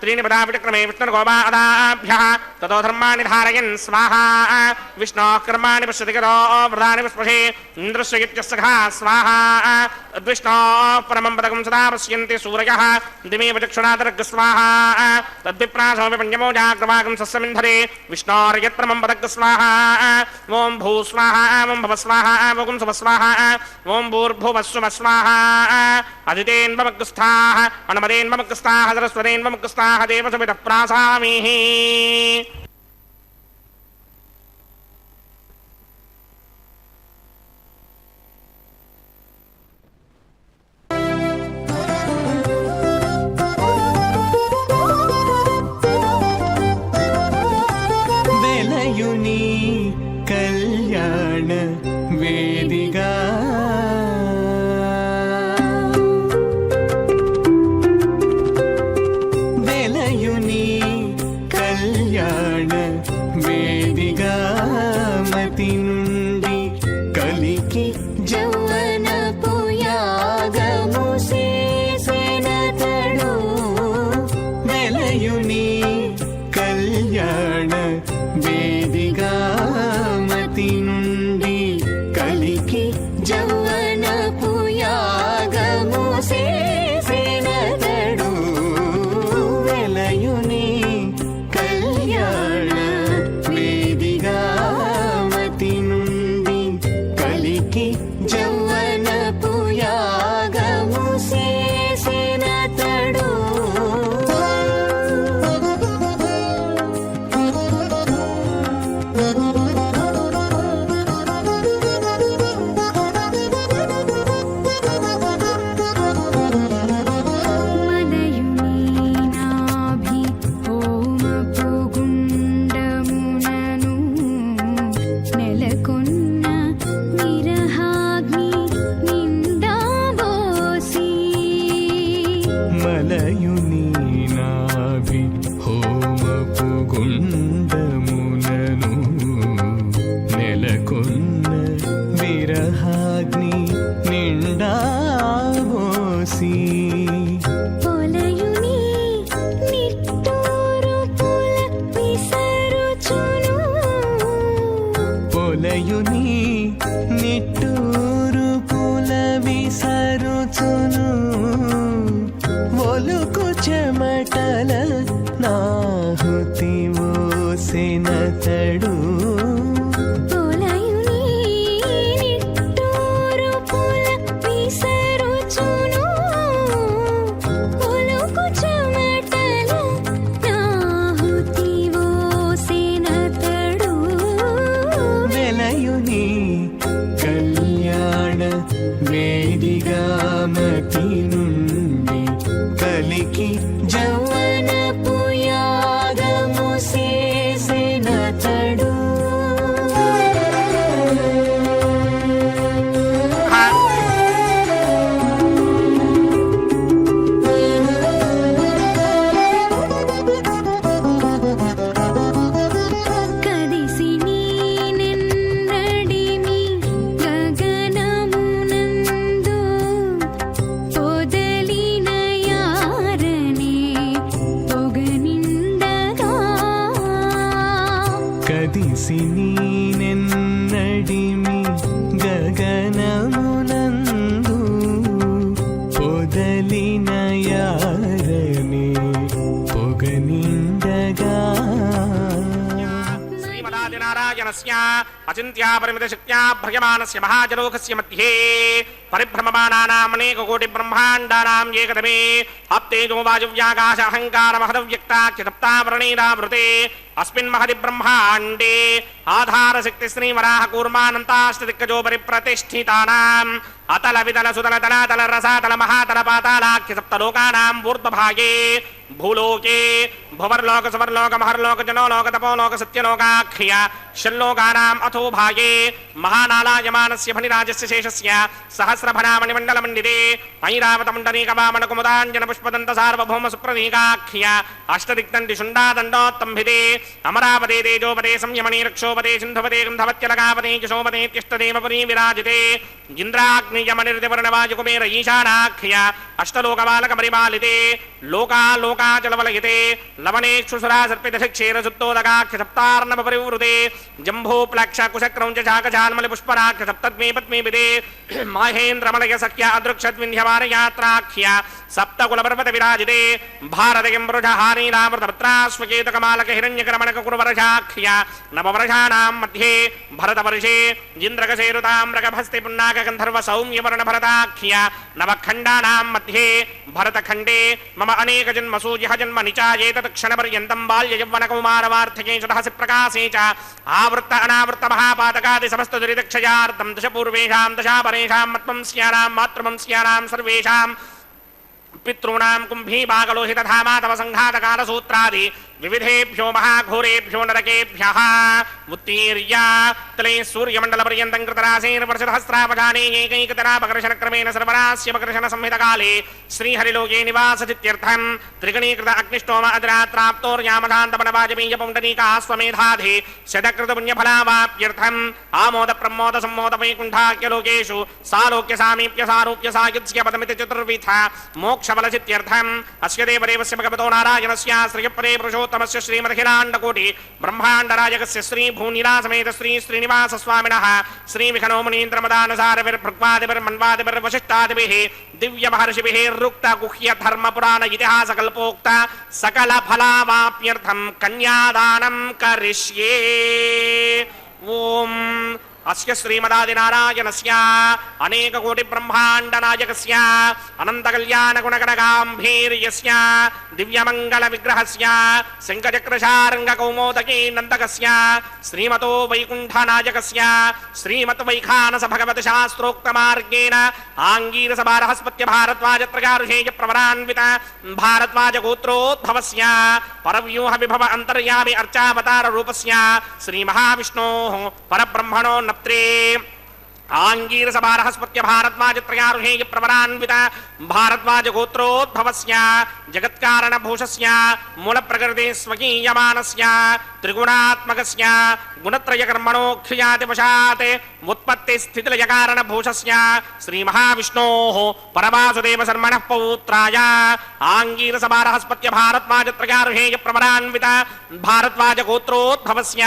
त्रीणि पदा विक्रमे विष्णुर्गोपादाभ्यः ततो धर्माणि धारयन् स्वाहा विष्णोः कर्माणि पश्यति गतो व्रतानि विस्पृशे इन्द्रस्य इत्यस्सखा स्वाहा तद्विष्णोः परमं पदकं सदा पश्यन्ति सूरयः दिमेव चक्षुरादर्ग स्वाहा तद्विप्रासोऽपि पञ्चमो जाग्रवागं सस्यमिन्धरे विष्णोर्यत्परमं पदक स्वाहा ओं भू स्वाहा ओं भव स्वाहा ओं सुव स्वाहा ओं भूर्भुवस्सुव स्वाहा अदितेन्ममग्रस्थाः अनुमतेन्ममग्रस्थाः सरस्वतेन्ममग्रस्थाः देवसमितः प्रासामीः कल्याण वेदिका वेलयुनी कल्याण वेदिका मति नुंडी कलिकी जौवन पुयागमु सेनतडु वेलयुनी कल्याण वेदिका मति नुंडी कलिकी जौवन पुयागमु सेनतडु वेलयुनी कल्याण वेदिका मति नुंडी कलिकी जौवन पुयागमु सेनतडु మలయుని నాభి హోమపు గుండమునను నెలకొన్న విరహాగ్ని నిండాబోసి పొలయుని నిట్టూరు పుల విసరుచును పొలయుని నిట్టూరు పుల విసరుచును ఒలుకు చెమటల నాహుతి మోసినతడు పొలయుని నిట్టూరు గగనమునందు పొదలిన యారమే పొగనిండగా శ్రీమదాదినారాయణస్య అచింత్యా పరిమిత శక్త్యా భ్రయమానస్య మహాజలోకస్య మధ్యే పరిభ్రమమానానాం అనేక కోటి బ్రహ్మాండానాం ఏకదమే అప్తేజో వాయువ్యాకాశ అహంకార మహదవ్యక్తాఖ్య సప్తావరణీరావృతే అస్మిన్ మహది బ్రహ్మాండే ఆధారశక్తి శ్రీవరాహ కూర్మానంతాష్టదిక్కజో పరిప్రతిష్ఠితానాం అతల వితల సుతల తలాతల రసాతల మహాతల పాతాళాఖ్య సప్తలోకానాం ఊర్ధ్వభాగే భూలోకే భువర్లోక సువర్లోక మహర్లోక జనోలోక తపోలోక సత్యలోకాఖ్య షల్లోకానాం అథో భాగే మహానాళాయమానస్య ఫణిరాజస్య శేషస్య సహస్రఫణామణిమండలమండితే ఐరావతమండరీకవామణ కుముదాంజన పుష్పదంత సార్వభౌమ సుప్రదీకాఖ్య అష్టదిక్తండి శుండాదండోత్తంభితే అమరావతే తేజోపదే సంయమనీ రక్షోపదే సింధుపదే గంధవత్యలకాపదే యశోపదే తిష్టదేవపరీ విరాజితే ఇంద్రాగ్నియమనిర్దివర్ణవాయుకుమేర ఈశానాఖ్య అష్టలోకబాలక పరిపాలితే లోకాలోకాచలవలయితే లవణేక్షుసురా సర్పితక్షేరసుత్తోదకాఖ్య సప్తార్ణవ పరివృతే జంభోప్లక్ష కుశక్రౌంచ శాకశాన్మలి పుష్పరాఖ్య సప్తద్మే పద్మేపితే మాహేంద్రమలయ సఖ్య అదృక్షద్వింధ్యవారయాత్రాఖ్య సప్తకులపర్వత విరాజితే భారతయం వృషహారీరామృతపత్రాశ్వకేతకమాలక హిరణ్యకరమణక కురువరశాఖ్య నవవర్షాణాం మధ్యే భరతవర్షే ఇంద్రకశేరుతామ్రకభస్తి పున్నాక గంధర్వ సౌమ్యవర్ణ భరతాఖ్య నవఖండానాం మధ్యే భరతఖండే మమ అనేక జన్మసు యః జన్మ నిచాయేతత్ క్షణపర్యంతం బాల్య యవ్వన కౌమారవార్ధకే సదహసి ప్రకాశే చ ఆవృత్త అనావృత్త మహాపాతకాది సమస్త దురితక్షయార్థం దశ పూర్వేషాం దశాపరేషాం మత్వంస్యానాం మాతృవంస్యానాం సర్వేషాం పితॄణాం కుంభీభాగలోహిత ధామాతవ సంఘాతకాల సూత్రాది వివిధేభ్యో మహాఘోరేభ్యో నరకేభ్యః ఉత్తీర్య తలే సూర్యమండల పర్యంతం కృతరాసేన వర్షసహస్రావధానే ఏకైకతరాపకర్షణ క్రమేణ సర్వరాస్యపకర్షణ సంహితకాలే శ్రీహరిలోకే నివాసచిత్యర్థం త్రిగణీకృత అగ్నిష్టోమ అద్రాత్రాప్తోర్యామధాంతమనవాజమీయ పౌండరీకాస్వమేధాధి శతకృత పుణ్యఫలావాప్యర్థం ఆమోద ప్రమోద సమ్మోద వైకుంఠాఖ్యలోకేషు సాలోక్య సామీప్య సారూప్య సాయుధ్య పదమితి చతుర్విధ మోక్షఫలచిత్యర్థం అస్య దేవదేవస్య భగవతో నారాయణస్య శ్రియపదే పురుషోత్తమస్య శ్రీమదఖిలాండకోటి బ్రహ్మాండరాజకస్య శ్రీ భూనిలాసమేత శ్రీ శ్రీనివాస స్వామినః శ్రీ విఖనో మునీంద్రమదానసారవిర్భృగ్వాదిభిర్మన్వాదిభిర్వశిష్టాదిభిః దివ్య మహర్షిభిः రుక్త గుహ్య ధర్మ పురాణ ఇతిహాస కల్పోక్త సకల ఫలావాప్యర్థం కన్యాదానం కరిష్యే. ఓం అస్య శ్రీమదాదినారాయణస్య అనేక కోటి బ్రహ్మాండ నాయకస్య అనంత కళ్యాణ గుణగణగాంభీర్యస్య దివ్యమంగళ విగ్రహస్య శంఖచక్రశారంగ కౌమోదకీ నందకస్య శ్రీమతో వైకుంఠ నాయకస్య శ్రీమత్ వైఖానస భగవత శాస్త్రోక్త మార్గేణ ఆంగీరస బృహస్పత్య భారద్వాజత్రగారుషేయ ప్రవరాన్విత భారద్వాజ గోత్రోద్భవస్య పరవ్యూహ విభవ అంతర్యామి అర్చావతార రూపస్య శ్రీ మహావిష్ణోః పరబ్రహ్మణో నప్త్రే ఆంగీరస బృహస్పత్య భారద్వాజత్రయారుషేయ ప్రవరాన్విత భారద్వాజ గోత్రోద్భవస్య జగత్కారణ భూషస్య మూల ప్రకృతి స్వకీయమానస్య త్రిగుణాత్మకస్య గుణత్రయ కర్మణోక్షయాతివశాత్ ఉత్పత్తి స్థితిలయ కారణ భూషస్య శ్రీ మహావిష్ణోః పరవాసుదేవ శర్మణః పౌత్రాయ ఆంగీరస బృహస్పత్య భారద్వాజత్రయారుషేయ ప్రవరాన్విత భారద్వాజ గోత్రోద్భవస్య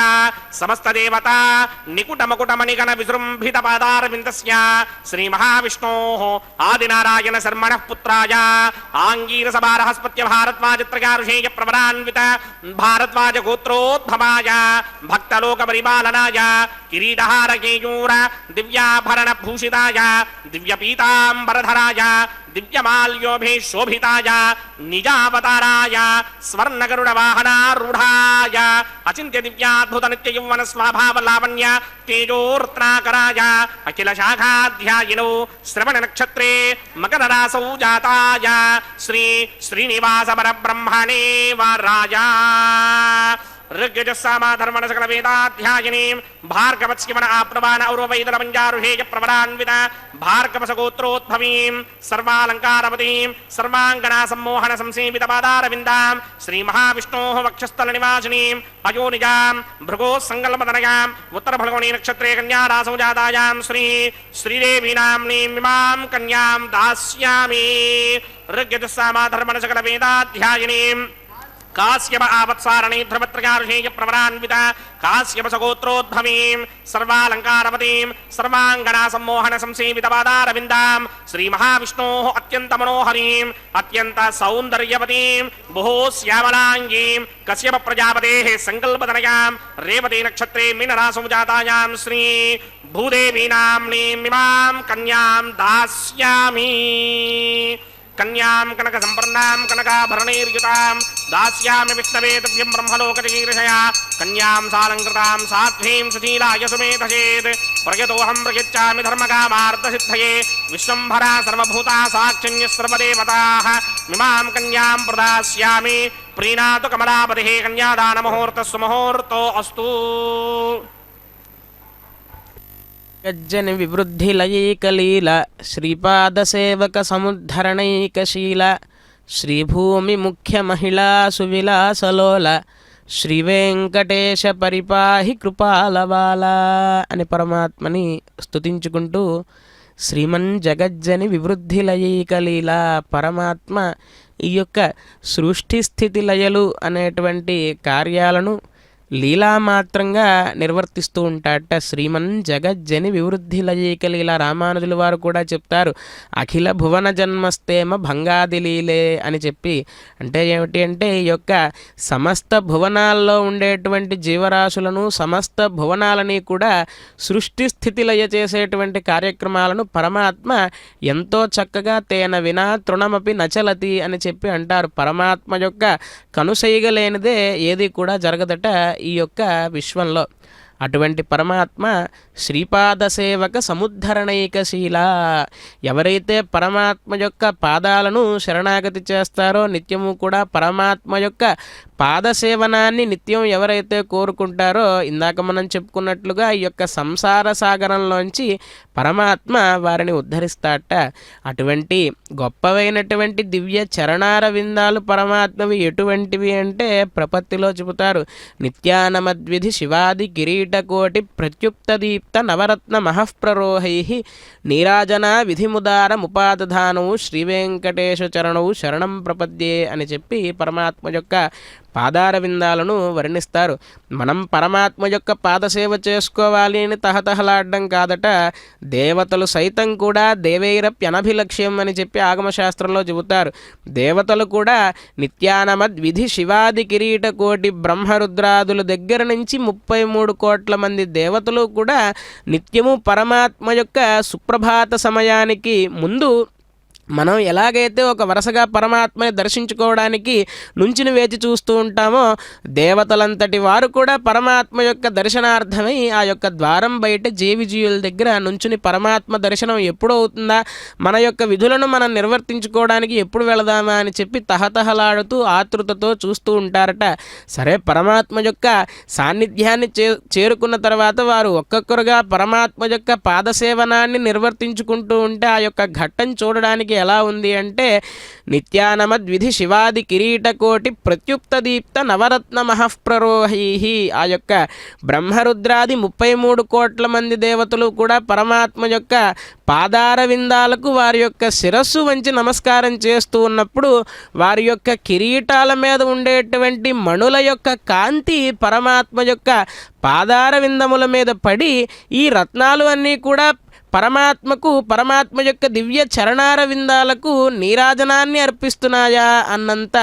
సమస్త దేవతా నికుట మకుట మణిగణ విజృంభిత పాదారవిందస్య శ్రీ మహావిష్ణోః ఆదినారాయణ శర్మణః పుత్రాయ ఆంగీరస బృహస్పత్య భారద్వాజత్రయారుషేయ ప్రవరాన్విత భారద్వాజ గోత్రోద్భవాయ భక్తలోక పరిపాలనాయ కిరీటహార కేయూర దివ్యాభరణ భూషితాయ దివ్యపీతాంబరధరాయ దివ్యమాల్యోభి శోభితాయ నిజావతారాయ స్వర్ణగరుడ వాహనారూఢాయ అచింత్య దివ్యాద్భుత నిత్య యౌవన స్వభావ లావణ్య తేజోర్త్నాకరాయ అఖిల శాఖాధ్యాయినో శ్రవణ నక్షత్రే మకర రాసౌ జాతాయ శ్రీ శ్రీనివాస పరబ్రహ్మణే వరాయ ऋग्यजस्सामाधर्मण सकल वेदाध्यायिनीं भार्गवत्स्यमन आप्नवान औरवैदलमञ्जारुहेय प्रवरान्वित भार्गवसगोत्रोद्भवीं सर्वालङ्कारवतीं सर्वाङ्गना सम्मोहन संसेवितपादारविन्दां श्रीमहाविष्णोः वक्षस्थलनिवासिनीं अयोनिजां भृगोः सङ्गल्मदनयाम् उत्तरफल्गुणी नक्षत्रे कन्यारासौ जातायां श्रीदेवीनाम्नीं इमां कन्यां दास्यामि ऋग्यजस्सामाधर्मण सकल वेदाध्यायिनीं కాశ్యప ఆవత్సారణి ధ్రువత్రకారుషేయ ప్రవరాన్విత కాశ్యప సగోత్రోద్భవీం సర్వాలంకారవతీం సర్వాంగనా సమ్మోహన సంసేవిత పాదారవిందాం శ్రీ మహావిష్ణోః అత్యంత మనోహరీం అత్యంత సౌందర్యవతీం బహో శ్యామలాంగీం కశ్యప ప్రజాపతేః సంకల్పతనయాం రేవతి నక్షత్రే మీనరాశౌ జాతాయాం శ్రీ భూదేవీ నామ్నీం ఇమాం కన్యాం దాస్యామి కన్యాం కనక సంపన్నాం కనకాభరణైర్యుతాం దాస్యామి విష్ణవే తుభ్యం బ్రహ్మలోకజీర్షయా కన్యాం సాలంకృతాం సాధ్వీం సుశీలాయ సుమేధసేత్ ప్రయతోహం ప్రయచ్చామి ధర్మకామార్థసిద్ధయే విశ్వంభరా సర్వభూతా సాక్షిణ్య సర్వదేవతాః మిమాం కన్యాం ప్రదాస్యామి ప్రీణాతు కమలాపతిః కన్యాదానముహూర్తస్సు ముహూర్తో అస్తు. గజ్జని వివృద్ధిలయైకలీల శ్రీపాదసేవక సముద్ధరణైకశీల శ్రీభూమి ముఖ్య మహిళా సువిలాసలోల శ్రీవేంకటేశ పరిపాహి కృపాలవాల అని పరమాత్మని స్తుతించుకుంటూ శ్రీమన్ జగజ్జని వివృద్ధిలయైకలీల పరమాత్మ ఈ యొక్క సృష్టి స్థితి లయలు అనేటువంటి కార్యాలను లీలామాత్రంగా నిర్వర్తిస్తూ ఉంటాడట. శ్రీమన్ జగజ్జని వివృద్ధి లయైకలీల రామానుజుల వారు కూడా చెప్తారు, అఖిల భువన జన్మస్తేమ భంగాదిలీలే అని చెప్పి. అంటే ఏమిటి అంటే ఈ యొక్క సమస్త భువనాల్లో ఉండేటువంటి జీవరాశులను సమస్త భువనాలని కూడా సృష్టి స్థితి లయ చేసేటువంటి కార్యక్రమాలను పరమాత్మ ఎంతో చక్కగా తేన వినా తృణమపి నచలతి అని చెప్పి అంటారు. పరమాత్మ యొక్క కనుసైగలేనిదే ఏది కూడా జరగదట ఈ యొక్క విశ్వంలో. అటువంటి పరమాత్మ శ్రీపాద సేవక సముద్ధరణైకశీల. ఎవరైతే పరమాత్మ యొక్క పాదాలను శరణాగతి చేస్తారో నిత్యము కూడా పరమాత్మ యొక్క పాదసేవనాన్ని నిత్యం ఎవరైతే కోరుకుంటారో ఇందాక మనం చెప్పుకున్నట్లుగా ఈ యొక్క సంసార సాగరంలోంచి పరమాత్మ వారిని ఉద్ధరిస్తాట. అటువంటి గొప్పవైనటువంటి దివ్య చరణార విందాలు పరమాత్మవి ఎటువంటివి అంటే ప్రపత్తిలో చెబుతారు. నిత్యానమద్విధి శివాది కిరీటకోటి ప్రత్యుక్త దీప్త నవరత్న మహఃప్రరోహై నీరాజన విధిముదారముపాదధానవు శ్రీవేంకటేశ చరణవు శరణం ప్రపద్యే అని చెప్పి పరమాత్మ యొక్క పాదార విందాలను వర్ణిస్తారు. మనం పరమాత్మ యొక్క పాదసేవ చేసుకోవాలి అని తహతహలాడడం కాదట, దేవతలు సైతం కూడా దేవైరప్యనభిలక్ష్యం అని చెప్పి ఆగమశాస్త్రంలో చెబుతారు. దేవతలు కూడా నిత్యానమద్ విధి శివాది కిరీట కోటి బ్రహ్మరుద్రాదుల దగ్గర నుంచి 33 కోట్ల మంది దేవతలు కూడా నిత్యము పరమాత్మ యొక్క సుప్రభాత సమయానికి ముందు మనం ఎలాగైతే ఒక వరుసగా పరమాత్మని దర్శించుకోవడానికి నుంచుని వేచి చూస్తూ ఉంటామో దేవతలంతటి వారు కూడా పరమాత్మ యొక్క దర్శనార్థమై ఆ యొక్క ద్వారం బయట జీవిజీవుల దగ్గర నుంచుని పరమాత్మ దర్శనం ఎప్పుడు అవుతుందా, మన యొక్క విధులను మనం నిర్వర్తించుకోవడానికి ఎప్పుడు వెళదామా అని చెప్పి తహతహలాడుతూ ఆతృతతో చూస్తూ ఉంటారట. సరే, పరమాత్మ యొక్క సాన్నిధ్యాన్ని చేరుకున్న తర్వాత వారు ఒక్కొక్కరుగా పరమాత్మ యొక్క పాదసేవనాన్ని నిర్వర్తించుకుంటూ ఉంటే ఆ యొక్క ఘట్టం చూడడానికి ఎలా ఉంది అంటే నిత్యానమద్విధి శివాది కిరీటకోటి ప్రత్యుక్త దీప్త నవరత్న మహఃప్రరోహై. ఆ యొక్క బ్రహ్మరుద్రాది 33 కోట్ల మంది దేవతలు కూడా పరమాత్మ యొక్క పాదార విందాలకు వారి యొక్క శిరస్సు వంచి నమస్కారం చేస్తూ ఉన్నప్పుడు వారి యొక్క కిరీటాల మీద ఉండేటువంటి మణుల యొక్క కాంతి పరమాత్మ యొక్క పాదార విందముల మీద పడి ఈ రత్నాలు అన్నీ కూడా పరమాత్మ యొక్క దివ్య చరణార విందాలకు నీరాజనాన్ని అర్పిస్తున్నాయా అన్నంత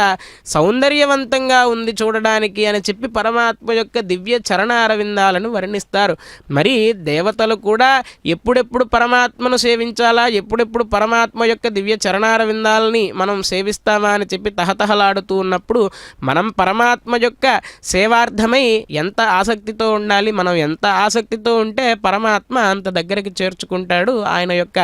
సౌందర్యవంతంగా ఉంది చూడడానికి అని చెప్పి పరమాత్మ యొక్క దివ్య చరణార విందాలను వర్ణిస్తారు. మరి దేవతలు కూడా ఎప్పుడెప్పుడు పరమాత్మను సేవించాలా, ఎప్పుడెప్పుడు పరమాత్మ యొక్క దివ్య చరణార విందాలని మనం సేవిస్తామా అని చెప్పి తహతహలాడుతూ ఉన్నప్పుడు మనం పరమాత్మ యొక్క సేవార్థమై ఎంత ఆసక్తితో ఉండాలి, మనం ఎంత ఆసక్తితో ఉంటే పరమాత్మ అంత దగ్గరికి చేర్చుకుంటాడు. ఆయన యొక్క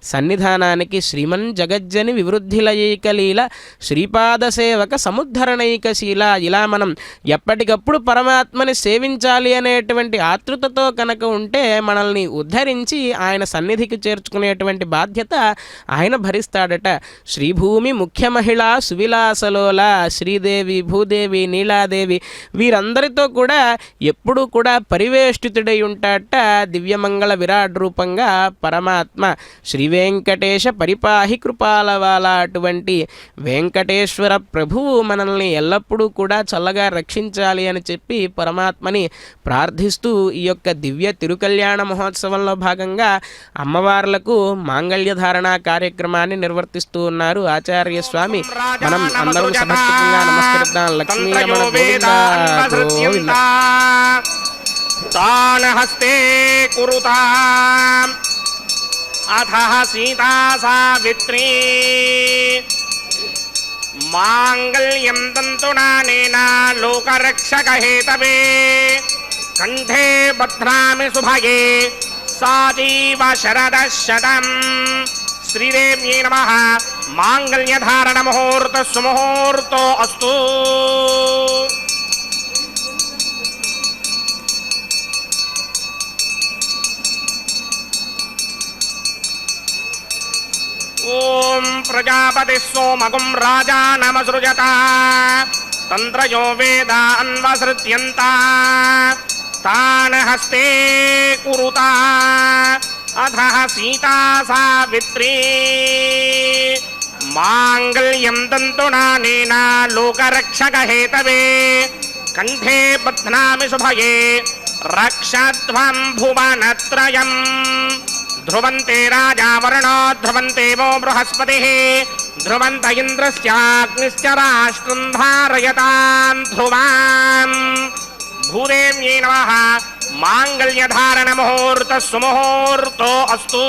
సన్నిధానానికి శ్రీమన్ జగజ్జని వివృద్ధిలయైకలీల శ్రీపాద సేవక సముద్ధరణైకశీల. ఇలా మనం ఎప్పటికప్పుడు పరమాత్మని సేవించాలి అనేటువంటి ఆతృతతో కనుక ఉంటే మనల్ని ఉద్ధరించి ఆయన సన్నిధికి చేర్చుకునేటువంటి బాధ్యత ఆయన భరిస్తాడట. శ్రీభూమి ముఖ్య మహిళా సువిలాసలోల శ్రీదేవి, భూదేవి, నీలాదేవి వీరందరితో కూడా ఎప్పుడూ కూడా పరివేష్టితుడై ఉంటాడట దివ్యమంగళ విరాట్ రూపంగా పరమాత్మ శ్రీ వెంకటేశ పరిపాహి కృపాలవాల అటువంటి వెంకటేశ్వర ప్రభువు మనల్ని ఎల్లప్పుడూ కూడా చల్లగా రక్షించాలి అని చెప్పి పరమాత్మని ప్రార్థిస్తూ ఈ యొక్క దివ్య తిరుకల్యాణ మహోత్సవంలో భాగంగా అమ్మవార్లకు మాంగళ్య ధారణ కార్యక్రమాన్ని నిర్వర్తిస్తూ ఉన్నారు ఆచార్య స్వామి. మనం అందరం సమర్పకంగా నమస్కరిద్దాం. లక్ష్మీ రమణ గోవింద గోవింద. హస్తే కురుతా అథః సీతా సావిత్రీ మాంగళ్యం తంతునానేన లోకరక్షక హేతవే కంఠే బధ్నామి శుభగే సాజీవ శరదః శతం. శ్రీదేవ్యై నమః. మాంగళ్యధారణ ముహూర్త సుముహూర్తో అస్తు. ఓం ప్రజాపతి సోమగుం రాజానమసృజత తంత్రయో వేదాన్వసృత్యంత తాన్ హస్తే కురుతా అథః సీతా సావిత్రీ మాంగళ్యం తంతునానేన లోకరక్షక హేతవే కంఠే బధ్నామి శుభగే రక్షధ్వం భువనత్రయం. ధ్రువంతే రాజా వరుణో ధ్రువంతే వో బృహస్పతిః ధ్రువంత ఇంద్రశ్చాగ్నిశ్చ రాష్ట్రం ధారయతాం ధ్రువాన్. భూదేవ్యై నమః. మాంగళ్యధారణ ముహూర్త సుముహూర్తో అస్తు.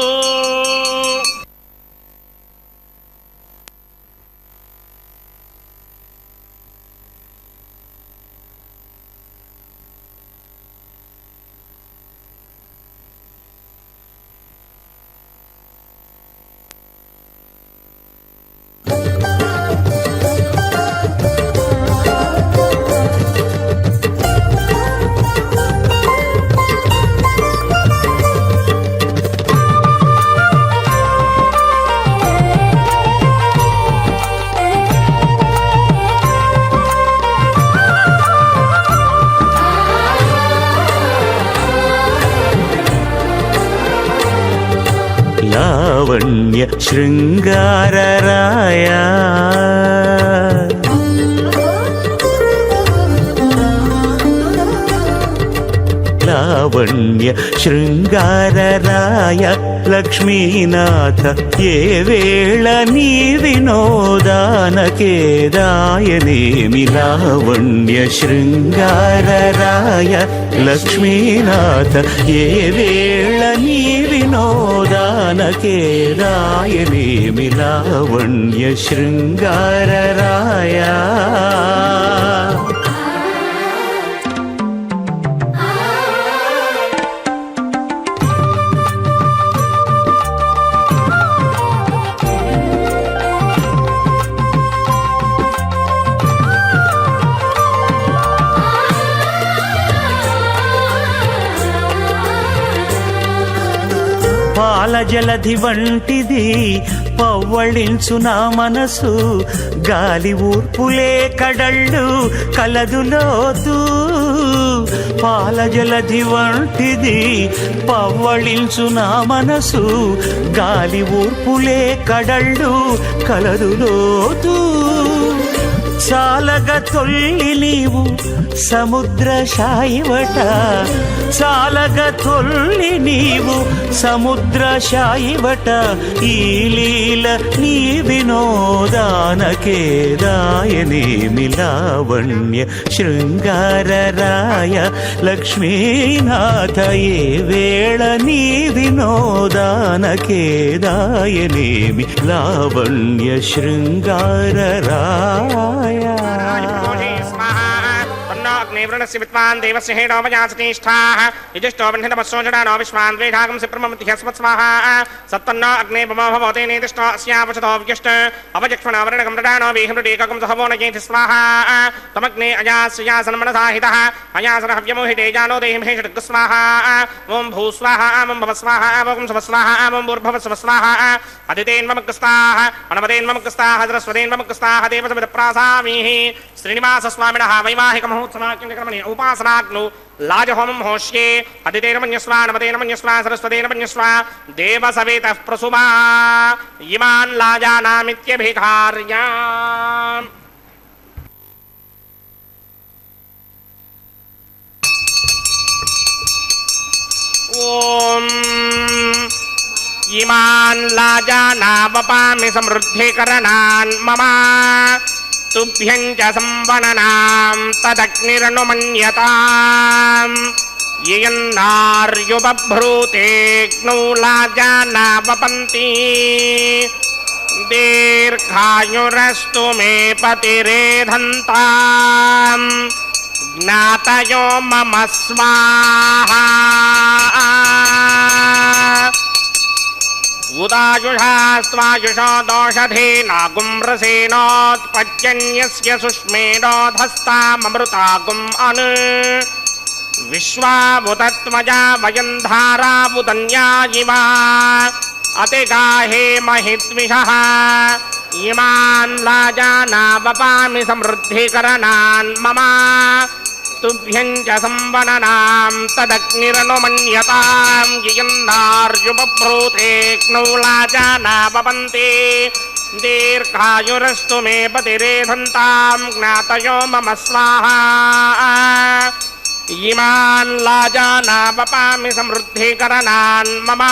లావణ్య శృంగారరాయ లావణ్య శృంగారరాయ లక్ష్మీనాథ ఏ వేళ నీ వినోదానకేదాయనేమి. లావణ్య శృంగారరాయ లక్ష్మీనాథ ఏ వేళ నీ వినోదానకేదాయనేమి. లావణ్య శృంగారరాయ పాల జలధి వంటిది పవ్వళించు నా మనసు గాలి ఊర్పులే కడళ్ళు కలదులోతూ. పాల జలధి వంటిది పవ్వళించు నా మనసు గాలి ఊర్పులే కడళ్ళు కలదులోతూ. చాలగ తొల్లి నీవు సముద్ర శాయివట చాలగ తొల్లి నీవు సముద్ర శాయివట. ఈ లీల నీ వినోదానకేదాయనేమి. లావణ్య శృంగారరాయ లక్ష్మీనాథ ఏ వేళ నీ వినోదానకేదాయనేమి. లావణ్య శృంగారరాయ वृणस्य विद्वान् देवस्य हेडोपजासतिष्ठाः यजुष्टो बन्धितमस्सो जडानो विश्वान् द्वेषागं सिप्रममतिह्यस्मत् स्वाहा सत्तन्नो अग्ने भवो भवते नेतिष्ठो अस्यावचतो व्यष्ट अवजक्ष्मणावरणकं ददानो वेहमृडेककं सहवो न येति स्वाहा तमग्ने अजास्यासनमनसाहितः अयासनहव्यमोहिते जानो देहिं हेषड्ग स्वाहा ॐ भूस्वाहा ॐ भवस्वाहा ॐ स्वस्वाहा ॐ भूर्भवस्वस्वाहा अदितेन्वमग्रस्ताः अनवदेन्वमग्रस्ताः सरस्वतेन्वमग्रस्ताः देवसमिदप्रासामीः श्रीनिवासस्वामिनः वैवाहिकमहोत्सवाख्यं కింకరమణి ఉపాసనాగ్ను లాజహోమం హోష్యే అదితేన మన్యస్వా నమతేన మన్యస్వా సరస్వతేన మన్యస్వా దేవ సవేతః ప్రసుమా ఇమాన్ లాజానామిత్యభిధార్యా. ఓం ఇమాన్ లాజానావపామి సమృద్ధికరణాన్ మమ తుభ్యం చ సంవననాం తదగ్నిరనుమన్యతాం యయన్నార్యుబభ్రూతేగ్నౌ లాజానావపంతి దీర్ఘాయురస్తు మే పతిరేధంతాం జ్ఞాతయో మమ స్వాహా. ఉదాయుషాస్వాయుషో దోషధేనాగుం రసేనోత్పద్యన్యస్య సుష్మేనోధస్తామమృతాగుం అను విశ్వావుతత్మజా వయం ధారావుదన్యా ఇవ అతిగాహే మహిద్విషః ఇమాన్ లాజానావపామి సమృద్ధికరణాన్ మమ తుభ్యం చ సంవననాం తదగ్నిరనుమన్యతాం యయన్నార్యుబభ్రూతేగ్నౌ లాజానావపంతి దీర్ఘాయురస్తు మే పతిరేధంతాం జ్ఞాతయో మమ స్వాహా. ఇమాన్ లాజానావపామి సమృద్ధికరణాన్ మమ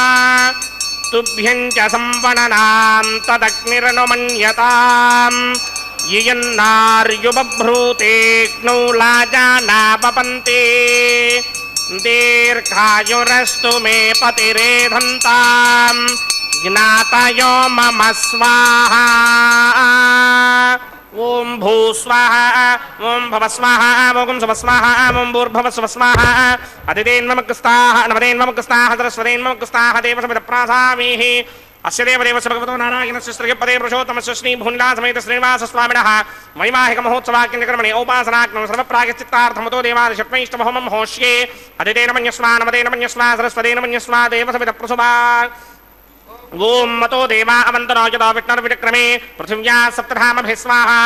తుభ్యం చ సంవననాం తదగ్నిరనుమన్యతాం యయన్నార్యుబభ్రూతేగ్నౌ లాజానావపంతి దీర్ఘాయురస్తు మే పతిరేధంతాం జ్ఞాతయో మమ స్వాహా. ఓం భూ స్వాహ ఓం భవ స్వాహ ఓం శుభ స్వాహ ఓం భూర్భవ శుభ స్వాహ అదితేన్మమగ్రస్తాః నమదేన్మమగ్రస్తాః సరస్వతేన్మమగ్రస్తాః దేవసమిత ప్రాసామీః అస్య దేవదేవస్య భగవతో నారాయణస్య శ్రీపదే పురుషోత్తమస్య శ్రీభూనిలాసమేత శ్రీనివాసస్వామినః వైవాహిక మహోత్సవాఖ్యకర్మణి ఔపాసనాగ్నం సర్వప్రాయశ్చిత్తార్థమతో దేవాదిషట్మైష్టమహోమం హోష్యే అదితేన మన్యస్వా నమదేన మన్యస్వా సరస్వతేన మన్యస్వా దేవసమిత ప్రసుభా. ఓం మతో దేవా అవంతనోజతో విష్ణుర్విక్రమే పృథివ్యా సప్తధామభిः స్వాహా.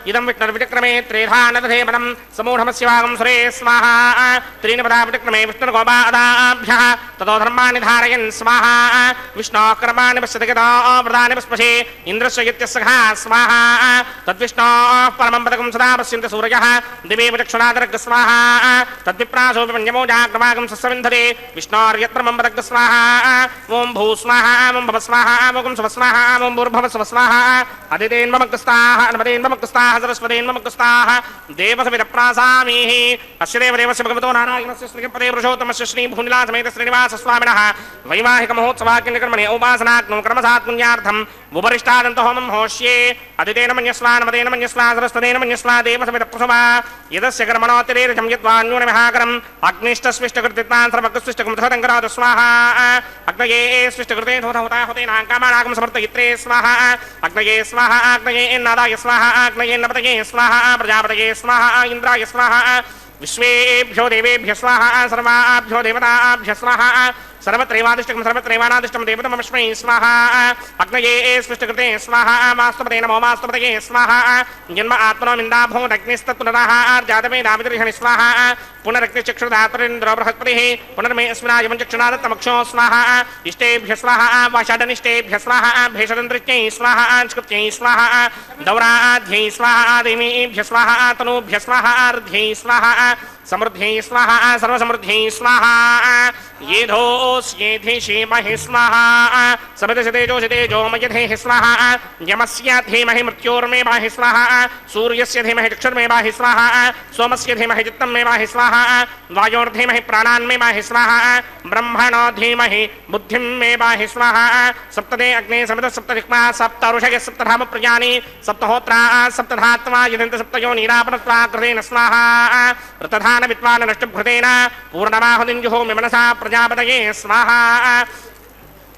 ఇదం విష్ణుర్విక్రమే త్రేధానదధేమనం సమూఢమస్యవాగం సురే స్వాహా. త్రీణి పదా విక్రమే విష్ణుర్గోపాదాభ్యः తతో ధర్మాణి ధారయన్ స్వాహా. విష్ణోః కర్మాణి పశ్యతి గతో వ్రతాని పస్పశే ఇంద్రస్య ఇత్యస్సఖా స్వాహా. తద్విష్ణోః పరమం పదకం సదా పశ్యంతి సూర్యः దివే విచక్షుణాదరగ్ స్వాహా. తద్విప్రాసోపి మన్యమో జాగ్రవాగం సస్సవింధతే విష్ణోర్యత్రమం పదగ్ స్వాహా. ఓం భూ స్వాహా ఓం భవ స్వాహ ఓం శుభ స్వాహ ఓం భూర్భవ శుభ స్వాహ అదితేన్మమగ్రస్తాః నమదేన్మమగ్రస్తాః సరస్వతేన్మమగ్రస్తాః దేవసమిత ప్రాసామీః అస్య దేవదేవస్య భగవతో నారాయణస్య శ్రీపదే పురుషోత్తమస్య శ్రీభూనిలాసమేత శ్రీనివాసస్వామినః వైవాహిక మహోత్సవాఖ్యకర్మణి ఔపాసనాగ్నం క్రమసాత్పుణ్యార్థం ఉపరిష్టాదంత హోమం హోష్యే అదితేన మన్యస్వా నమదేన మన్యస్వా సరస్వతేన మన్యస్వా దేవసమిత ప్రసభా. యదస్య కర్మణోతిరేరిజం యద్వాన్యూనమిహాకరం అగ్నిష్టస్విష్టకృతిత్వాన్ సర్వకృష్టిష్టకృతం కరోతు స్వాహా. అగ్నయే స్విష్టకృతే హుతాహుతేనాంకామానాగం సమర్థయిత్రే స్వాహా. అగ్నయే స్వాహా అగ్నయే నాదాయ స్వాహా అగ్నయే నపతయే స్వాహా ప్రజాపతయే స్వాహా ఇంద్రాయ స్వాహా. విశ్వేభ్యో దేవేభ్య స్వాహా సర్వాభ్యో దేవతాభ్య స్వాహా. सर्वत्रैवादिष्टकं सर्वत्रैवानादिष्टं देवतमस्मै स्वाहा. अग्नये स्पष्टकृते स्वाहा. वास्तवते नमो वास्तवतये स्वाहा. जन्म आत्मनोमिन्दाभूदग्निस्तत्पुनराः जातमे दाविदर्शनि स्वाहा. पुनरग्निचक्षुर्धातुरिन्द्रो बृहस्पतिः पुनर्मे अस्मिनायमं चक्षुनादत्तमक्षो स्वाहा. इष्टेभ्य स्वाहा वाषाडनिष्टेभ्य स्वाहा. भेषदन्तरिच्यै स्वाहा स्कृत्यै स्वाहा. दौराध्यै स्वाहा. देवीभ्य स्वाहा तनूभ्य स्वाहा. अर्ध्यै स्वाहा. समृद्ध्यै स्वाहा सर्वसमृद्ध्यै स्वाहा. येधोऽस्येधिषीमहि स्वाहा. समितशतेजोषितेजो मयधेः स्वाहा. यमस्य धीमहि मृत्योर्मेवाहि स्वाहा. सूर्यस्य धीमहि चक्षुर्मेवाहि स्वाहा. सोमस्य धीमहि चित्तं मेवाहि स्वाहा. वायोर्धीमहि प्राणान्मेवाहि स्वाहा. ब्रह्मणो धीमहि बुद्धिं मेवाहि स्वाहा. सप्तदे अग्ने समित सप्तदिक्मा सप्त ऋषयः सप्तधाम प्रजानि सप्तहोत्रा सप्तधात्मा यदन्त सप्तयो नीरापनत्वा कृतेन स्वाहा. ऋतधान विद्वान् नष्टभृतेन पूर्णमाहुदिञ्जुहोमि मनसा प्रजापतये स्वाहा.